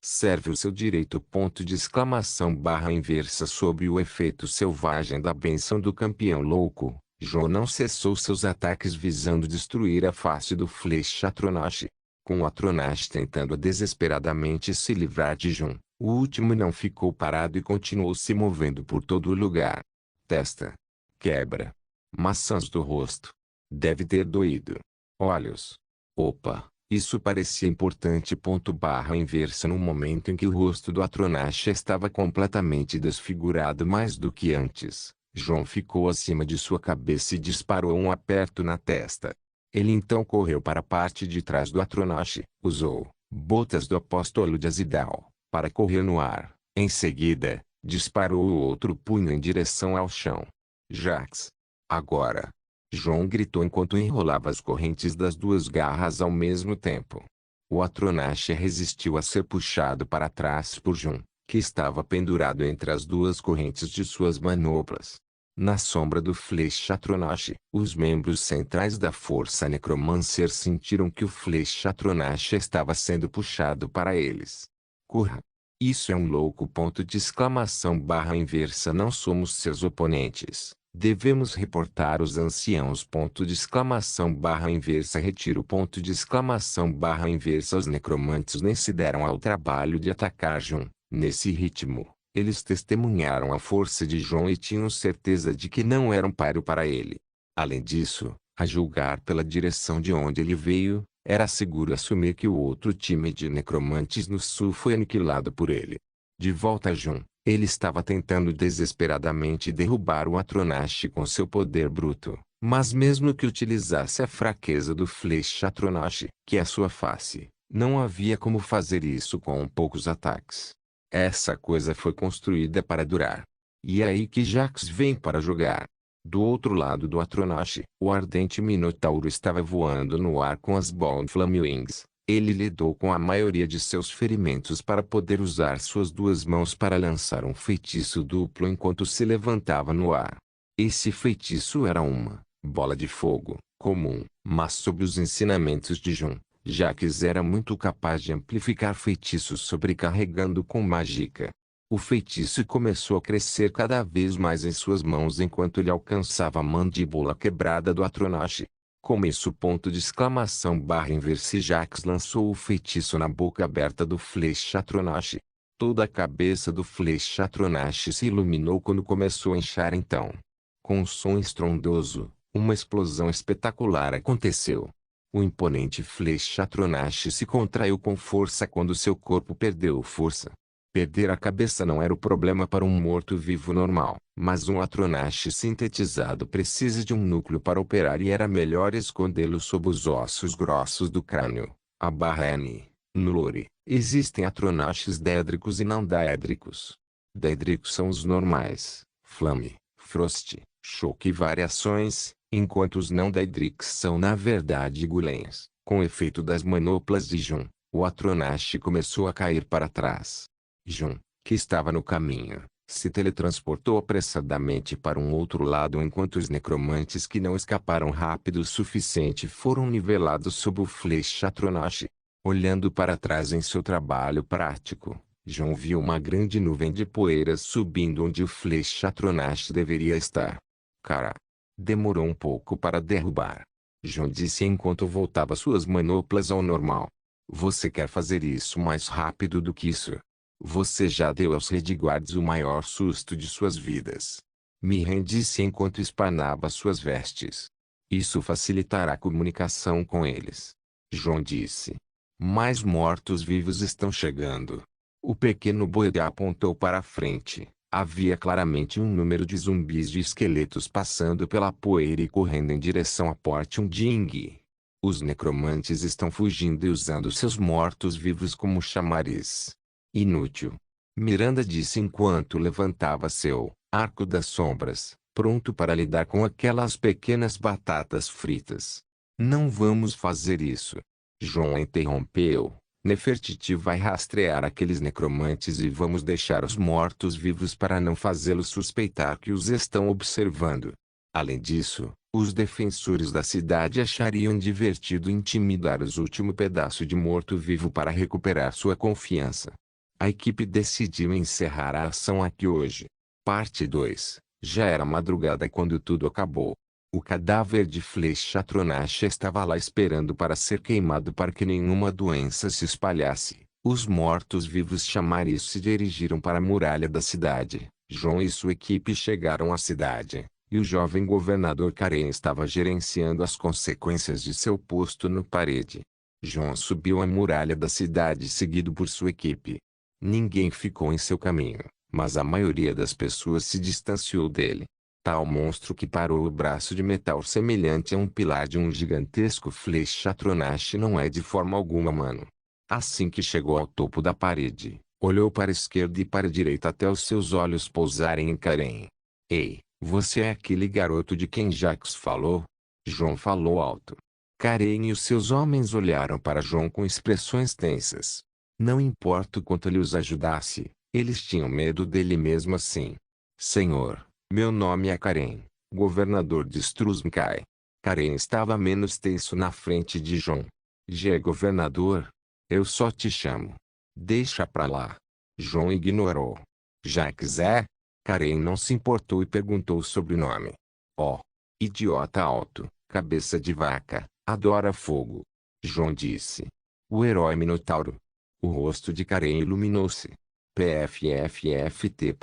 Serve o seu direito ponto de exclamação barra inversa sob o efeito selvagem da bênção do campeão louco. Jon não cessou seus ataques visando destruir a face do Fleshatronashi. Com o Atronashi tentando desesperadamente se livrar de Jon, o último não ficou parado e continuou se movendo por todo o lugar. Testa. Quebra. Maçãs do rosto. Deve ter doído. Olhos. Opa, isso parecia importante. Barra inversa no momento em que o rosto do Atronashi estava completamente desfigurado mais do que antes. Jon ficou acima de sua cabeça e disparou um aperto na testa. Ele então correu para a parte de trás do Atronashi, usou botas do apóstolo de Azidal para correr no ar. Em seguida, disparou o outro punho em direção ao chão. Jax. Agora. Jon gritou enquanto enrolava as correntes das duas garras ao mesmo tempo. O Atronashi resistiu a ser puxado para trás por Jon, que estava pendurado entre as duas correntes de suas manoplas. Na sombra do Fleshatronashi, os membros centrais da força Necromancer sentiram que o Fleshatronashi estava sendo puxado para eles. Corra! Isso é um louco ponto de exclamação barra inversa não somos seus oponentes. Devemos reportar os anciãos ponto de exclamação barra inversa retiro ponto de exclamação barra inversa os necromantes nem se deram ao trabalho de atacar Jon. Nesse ritmo, eles testemunharam a força de Jon e tinham certeza de que não era um páreo para ele. Além disso, a julgar pela direção de onde ele veio, era seguro assumir que o outro time de necromantes no sul foi aniquilado por ele. De volta a Jon, ele estava tentando desesperadamente derrubar o Atronashi com seu poder bruto, mas mesmo que utilizasse a fraqueza do Fleshatronashi, que é sua face, não havia como fazer isso com poucos ataques. Essa coisa foi construída para durar. E é aí que Jax vem para jogar. Do outro lado do Atronashi, o ardente Minotauro estava voando no ar com as Bald Flame Wings. Ele lidou com a maioria de seus ferimentos para poder usar suas duas mãos para lançar um feitiço duplo enquanto se levantava no ar. Esse feitiço era uma bola de fogo comum, mas sob os ensinamentos de Jon, Jax era muito capaz de amplificar feitiços sobrecarregando com mágica. O feitiço começou a crescer cada vez mais em suas mãos enquanto ele alcançava a mandíbula quebrada do Atronashi. Começo ponto de exclamação barra inversa Jax lançou o feitiço na boca aberta do Fleshatronashi. Toda a cabeça do Fleshatronashi se iluminou quando começou a inchar então. Com um som estrondoso, uma explosão espetacular aconteceu. O imponente Fleshatronashi se contraiu com força quando seu corpo perdeu força. Perder a cabeça não era o problema para um morto-vivo normal, mas um Atronashi sintetizado precisa de um núcleo para operar e era melhor escondê-lo sob os ossos grossos do crânio. A barra N. No lore, existem Atronashis dédricos e não daédricos. Daédricos são os normais, Flame, Frost, Choque e variações, enquanto os não daédricos são na verdade Gulens. Com o efeito das manoplas de Jon, o Atronashi começou a cair para trás. Jon, que estava no caminho, se teletransportou apressadamente para um outro lado enquanto os necromantes que não escaparam rápido o suficiente foram nivelados sob o Fleshatronashi. Olhando para trás em seu trabalho prático, Jon viu uma grande nuvem de poeira subindo onde o Fleshatronashi deveria estar. Cara! Demorou um pouco para derrubar. Jon disse enquanto voltava suas manoplas ao normal. Você quer fazer isso mais rápido do que isso? Você já deu aos Redguards o maior susto de suas vidas. Miren disse enquanto espanava suas vestes. Isso facilitará a comunicação com eles. João disse. Mais mortos-vivos estão chegando. O pequeno Boedá apontou para a frente. Havia claramente um número de zumbis de esqueletos passando pela poeira e correndo em direção a Port Unding. Os necromantes estão fugindo e usando seus mortos-vivos como chamariz. Inútil. Miranda disse enquanto levantava seu arco das sombras, pronto para lidar com aquelas pequenas batatas fritas. Não vamos fazer isso. João interrompeu. Nefertiti vai rastrear aqueles necromantes e vamos deixar os mortos-vivos para não fazê-los suspeitar que os estão observando. Além disso, os defensores da cidade achariam divertido intimidar os últimos pedaços de morto-vivo para recuperar sua confiança. A equipe decidiu encerrar a ação aqui hoje. Parte 2. Já era madrugada quando tudo acabou. O cadáver de Flechatronache estava lá esperando para ser queimado para que nenhuma doença se espalhasse. Os mortos-vivos chamariz se dirigiram para a muralha da cidade. João e sua equipe chegaram à cidade, e o jovem governador Karen estava gerenciando as consequências de seu posto no parede. João subiu a muralha da cidade seguido por sua equipe. Ninguém ficou em seu caminho, mas a maioria das pessoas se distanciou dele. Tal monstro que parou o braço de metal semelhante a um pilar de um gigantesco Flechatronache não é de forma alguma humano. Assim que chegou ao topo da parede, olhou para a esquerda e para a direita até os seus olhos pousarem em Karen. Ei, você é aquele garoto de quem Jacques falou? João falou alto. Karen e os seus homens olharam para João com expressões tensas. Não importa o quanto ele os ajudasse, eles tinham medo dele mesmo assim. Senhor, meu nome é Karen, governador de Struzmkai. Karen estava menos tenso na frente de João. Governador? Eu só te chamo. Deixa pra lá. João ignorou. Jacques é? Karen não se importou e perguntou o sobrenome. Oh, idiota alto, cabeça de vaca, adora fogo. João disse. O herói Minotauro. O rosto de Karen iluminou-se. PFFFT.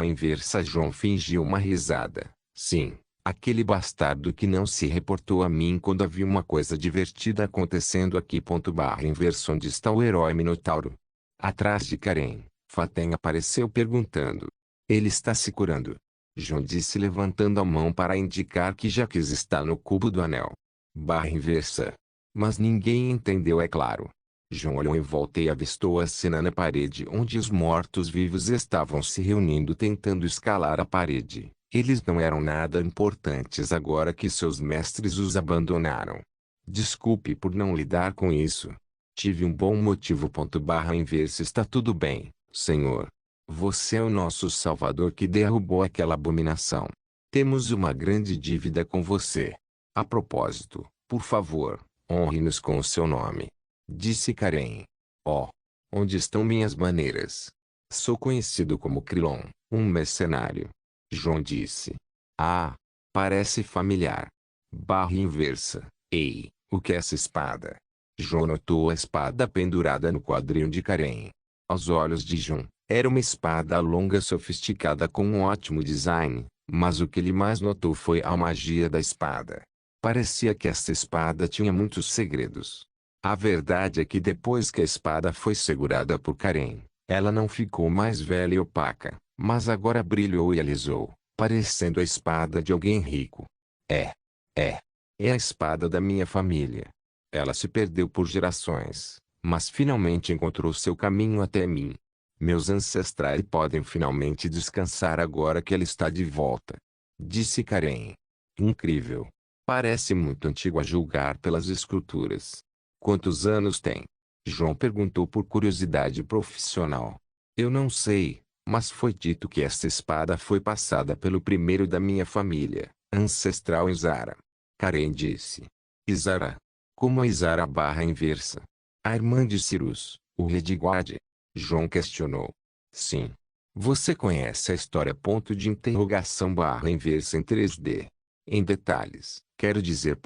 Inversa. João fingiu uma risada. Sim, aquele bastardo que não se reportou a mim quando havia uma coisa divertida acontecendo aqui. Inverso. Onde está o herói Minotauro? Atrás de Karen, Fatem apareceu perguntando. Ele está se curando. João disse levantando a mão para indicar que Jacques está no cubo do anel. Inversa. Mas ninguém entendeu, é claro. João olhou em volta e avistou a cena na parede onde os mortos-vivos estavam se reunindo tentando escalar a parede. Eles não eram nada importantes agora que seus mestres os abandonaram. Desculpe por não lidar com isso. Tive um bom motivo. Inverso. Está tudo bem, senhor. Você é o nosso salvador que derrubou aquela abominação. Temos uma grande dívida com você. A propósito, por favor, honre-nos com o seu nome. Disse Karen. Oh, onde estão minhas maneiras? Sou conhecido como Krilon, um mercenário. João disse. Ah, parece familiar. Inversa. Ei, o que é essa espada? João notou a espada pendurada no quadril de Karen. Aos olhos de João, era uma espada longa sofisticada com um ótimo design, mas o que ele mais notou foi a magia da espada. Parecia que esta espada tinha muitos segredos. A verdade é que depois que a espada foi segurada por Karen, ela não ficou mais velha e opaca, mas agora brilhou e alisou, parecendo a espada de alguém rico. É a espada da minha família. Ela se perdeu por gerações, mas finalmente encontrou seu caminho até mim. Meus ancestrais podem finalmente descansar agora que ela está de volta. Disse Karen. Incrível. Parece muito antigo a julgar pelas esculturas. Quantos anos tem? João perguntou por curiosidade profissional. Eu não sei, mas foi dito que esta espada foi passada pelo primeiro da minha família, ancestral Izara. Karen disse. Izara? Como a Izara Inversa? A irmã de Cyrus, o rei de Guade? João questionou. Sim. Você conhece a história? Inversa em 3D. Em detalhes, quero dizer.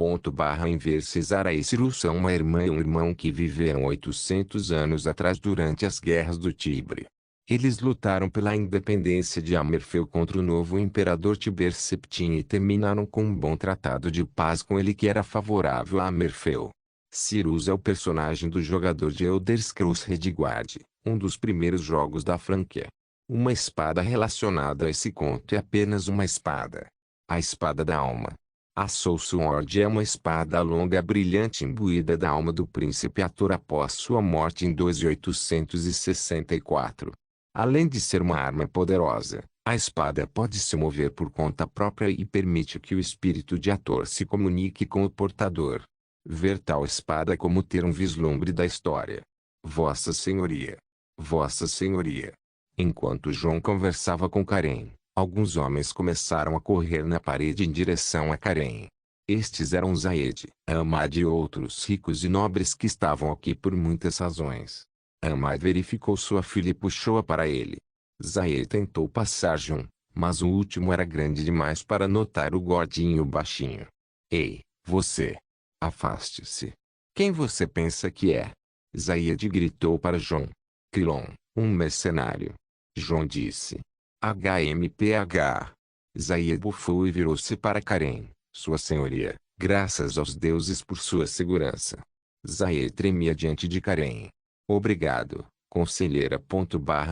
Inversa. Izara e Cyrus são uma irmã e um irmão que viveram 800 anos atrás durante as guerras do Tibre. Eles lutaram pela independência de Amerfeu contra o novo imperador Tiber Septim e terminaram com um bom tratado de paz com ele que era favorável a Amerfeu. Cyrus é o personagem do jogador de Elder Scrolls Redguard, um dos primeiros jogos da franquia. Uma espada relacionada a esse conto é apenas uma espada. A espada da alma. A Soul Sword é uma espada longa brilhante imbuída da alma do príncipe Ator após sua morte em 2864. Além de ser uma arma poderosa, a espada pode se mover por conta própria e permite que o espírito de Ator se comunique com o portador. Ver tal espada é como ter um vislumbre da história. Vossa Senhoria. Vossa Senhoria. Enquanto João conversava com Karen, alguns homens começaram a correr na parede em direção a Karen. Estes eram Zaed, Ahmad e outros ricos e nobres que estavam aqui por muitas razões. Ahmad verificou sua filha e puxou-a para ele. Zaed tentou passar João, mas o último era grande demais para notar o gordinho baixinho. Ei, você! Afaste-se. Quem você pensa que é? Zaed gritou para João. Krilon, um mercenário. João disse. HMPH. Zaed bufou e virou-se para Karen. Sua senhoria, graças aos deuses por sua segurança. Zaed tremia diante de Karen. Obrigado, conselheira.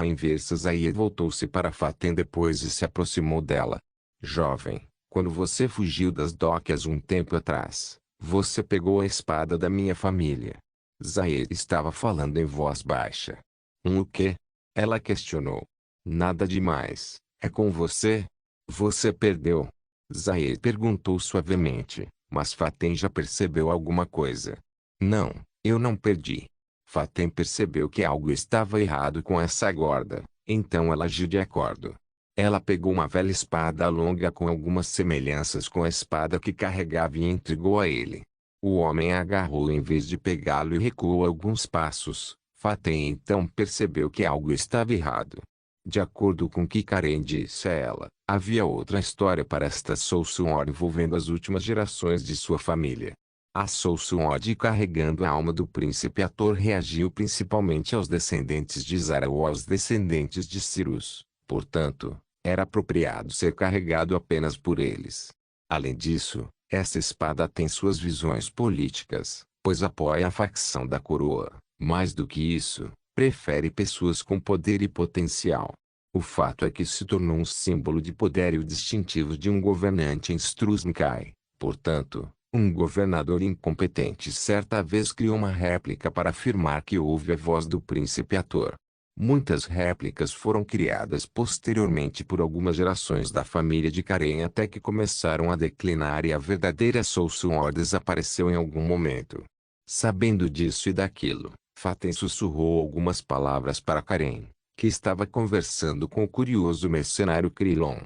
Inversa. Zaed voltou-se para Faten depois e se aproximou dela. Jovem, quando você fugiu das docas um tempo atrás, você pegou a espada da minha família. Zaed estava falando em voz baixa. O quê? Ela questionou. Nada demais. É com você? Você perdeu? Zaed perguntou suavemente, mas Faten já percebeu alguma coisa. Não, eu não perdi. Faten percebeu que algo estava errado com essa gorda, então ela agiu de acordo. Ela pegou uma velha espada longa com algumas semelhanças com a espada que carregava e entregou a ele. O homem a agarrou em vez de pegá-lo e recuou alguns passos. Faten então percebeu que algo estava errado. De acordo com o que Karen disse a ela, havia outra história para esta Soul Sword envolvendo as últimas gerações de sua família. A Soul Sword carregando a alma do príncipe Ator reagiu principalmente aos descendentes de Zara ou aos descendentes de Cyrus, portanto, era apropriado ser carregado apenas por eles. Além disso, essa espada tem suas visões políticas, pois apoia a facção da coroa. Mais do que isso, prefere pessoas com poder e potencial. O fato é que se tornou um símbolo de poder e o distintivo de um governante em Struzmkai. Portanto, um governador incompetente certa vez criou uma réplica para afirmar que ouve a voz do príncipe Ator. Muitas réplicas foram criadas posteriormente por algumas gerações da família de Karen até que começaram a declinar e a verdadeira Soul Sword desapareceu em algum momento. Sabendo disso e daquilo, Faten sussurrou algumas palavras para Karen, que estava conversando com o curioso mercenário Krilon.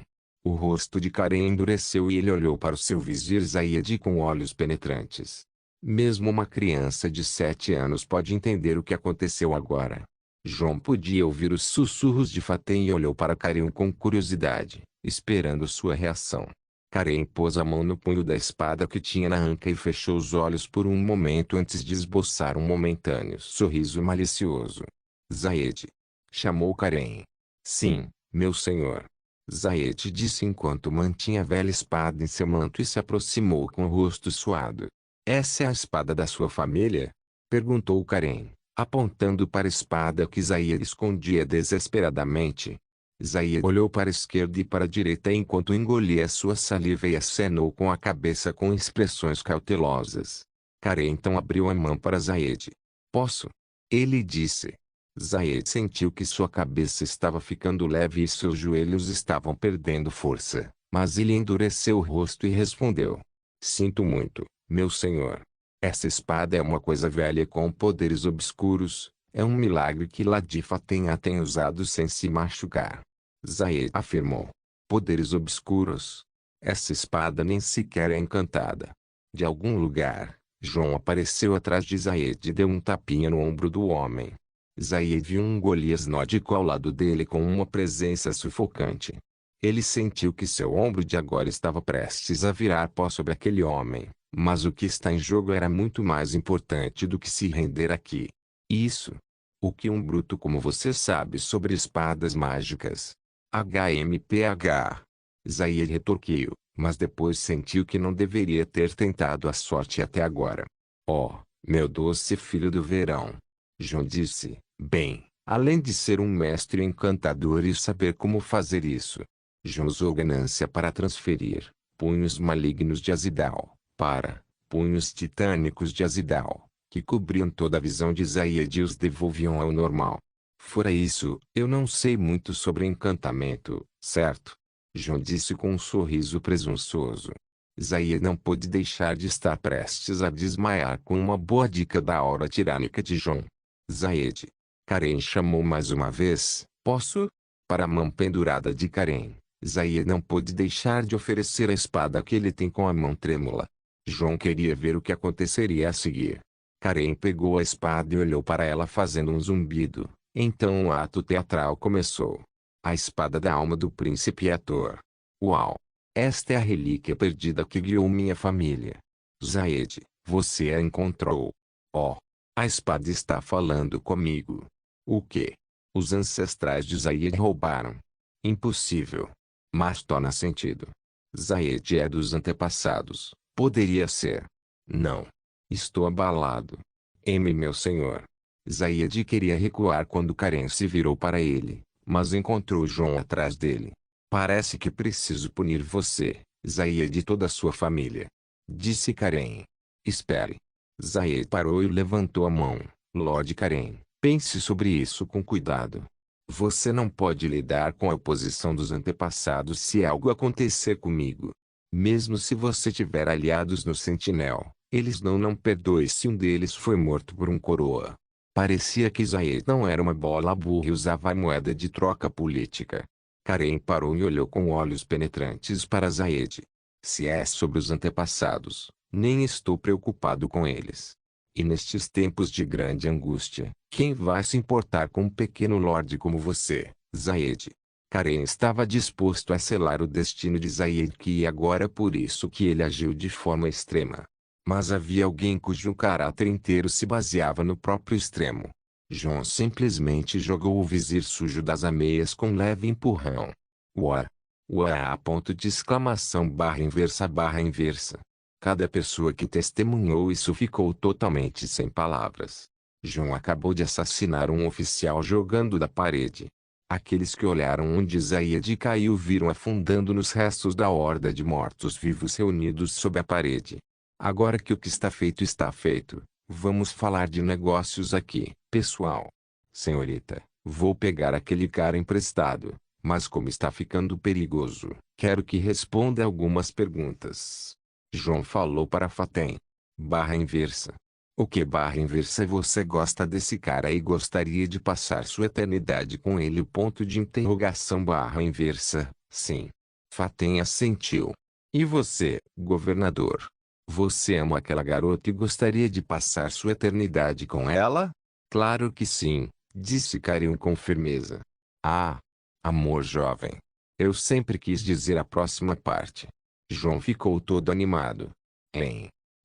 O rosto de Karen endureceu e ele olhou para o seu vizir Zaed com olhos penetrantes. Mesmo uma criança de 7 anos pode entender o que aconteceu agora. João podia ouvir os sussurros de Faten e olhou para Karen com curiosidade, esperando sua reação. Karen pôs a mão no punho da espada que tinha na anca e fechou os olhos por um momento antes de esboçar um momentâneo sorriso malicioso. Zaed. Chamou Karen. Sim, meu senhor. Zaed disse enquanto mantinha a velha espada em seu manto e se aproximou com o rosto suado. Essa é a espada da sua família? Perguntou Karen, apontando para a espada que Zaed escondia desesperadamente. Zaed olhou para a esquerda e para a direita enquanto engolia sua saliva e acenou com a cabeça com expressões cautelosas. Karen então abriu a mão para Zaed. Posso? Ele disse. Zaed sentiu que sua cabeça estava ficando leve e seus joelhos estavam perdendo força, mas ele endureceu o rosto e respondeu. Sinto muito, meu senhor. Essa espada é uma coisa velha com poderes obscuros, é um milagre que Ladifa tenha usado sem se machucar. Zaed afirmou. Poderes obscuros? Essa espada nem sequer é encantada. De algum lugar, João apareceu atrás de Zaed e deu um tapinha no ombro do homem. Zaed viu um Golias nórdico ao lado dele com uma presença sufocante. Ele sentiu que seu ombro de agora estava prestes a virar pó sobre aquele homem, mas o que está em jogo era muito mais importante do que se render aqui. Isso. O que um bruto como você sabe sobre espadas mágicas? HMPH. Zaire retorquiu, mas depois sentiu que não deveria ter tentado a sorte até agora. Oh, meu doce filho do verão. João disse, bem, além de ser um mestre encantador e saber como fazer isso, João usou ganância para transferir punhos malignos de Azidal para punhos titânicos de Azidal, que cobriam toda a visão de Zaid e os devolviam ao normal. Fora isso, eu não sei muito sobre encantamento, certo? João disse com um sorriso presunçoso. Zaid não pôde deixar de estar prestes a desmaiar com uma boa dica da aura tirânica de João. Zaid. Karen chamou mais uma vez, posso? Para a mão pendurada de Karen, Zaid não pôde deixar de oferecer a espada que ele tem com a mão trêmula. João queria ver o que aconteceria a seguir. Karen pegou a espada e olhou para ela fazendo um zumbido. Então o ato teatral começou. A espada da alma do príncipe Ator. Uau! Esta é a relíquia perdida que guiou minha família. Zaid, você a encontrou. Oh! A espada está falando comigo. O quê? Os ancestrais de Zaid roubaram. Impossível. Mas torna sentido. Zaid é dos antepassados. Poderia ser. Não. Estou abalado. Meu senhor. Zaid queria recuar quando Karen se virou para ele, mas encontrou João atrás dele. Parece que preciso punir você, Zaid e toda a sua família. Disse Karen. Espere. Zaid parou e levantou a mão. Lord Karen, pense sobre isso com cuidado. Você não pode lidar com a oposição dos antepassados se algo acontecer comigo. Mesmo se você tiver aliados no Sentinel, eles não perdoem se um deles foi morto por um coroa. Parecia que Zaid não era uma bola burra e usava a moeda de troca política. Karen parou e olhou com olhos penetrantes para Zaid. Se é sobre os antepassados, nem estou preocupado com eles. E nestes tempos de grande angústia, quem vai se importar com um pequeno lorde como você, Zaid? Karen estava disposto a selar o destino de Zaid e agora por isso que ele agiu de forma extrema. Mas havia alguém cujo caráter inteiro se baseava no próprio extremo. João simplesmente jogou o vizir sujo das ameias com leve empurrão. Uá! Uá! Ponto de exclamação barra inversa barra inversa. Cada pessoa que testemunhou isso ficou totalmente sem palavras. João acabou de assassinar um oficial jogando da parede. Aqueles que olharam onde Zaid caiu viram afundando nos restos da horda de mortos-vivos reunidos sob a parede. Agora que o que está feito, vamos falar de negócios aqui, pessoal. Senhorita, vou pegar aquele cara emprestado, mas como está ficando perigoso, quero que responda algumas perguntas. João falou para Fatem. Barra inversa. O que barra inversa você gosta desse cara e gostaria de passar sua eternidade com ele? Ponto de interrogação barra inversa, sim. Fatem assentiu. E você, governador? Você ama aquela garota e gostaria de passar sua eternidade com ela? Claro que sim, disse Karen com firmeza. Ah! Amor jovem. Eu sempre quis dizer a próxima parte. João ficou todo animado.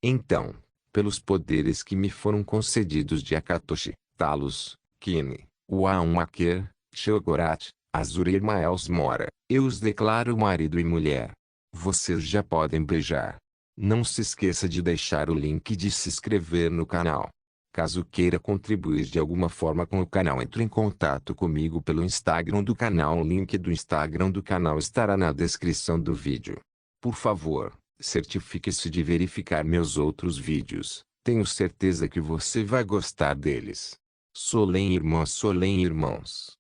Então, pelos poderes que me foram concedidos de Akatoshi, Talos, Kine, Uaumaker, Shogorat, Azur e Irmaels Mora, eu os declaro marido e mulher. Vocês já podem beijar. Não se esqueça de deixar o link e de se inscrever no canal. Caso queira contribuir de alguma forma com o canal, entre em contato comigo pelo Instagram do canal. O link do Instagram do canal estará na descrição do vídeo. Por favor, certifique-se de verificar meus outros vídeos. Tenho certeza que você vai gostar deles. Solem irmãos.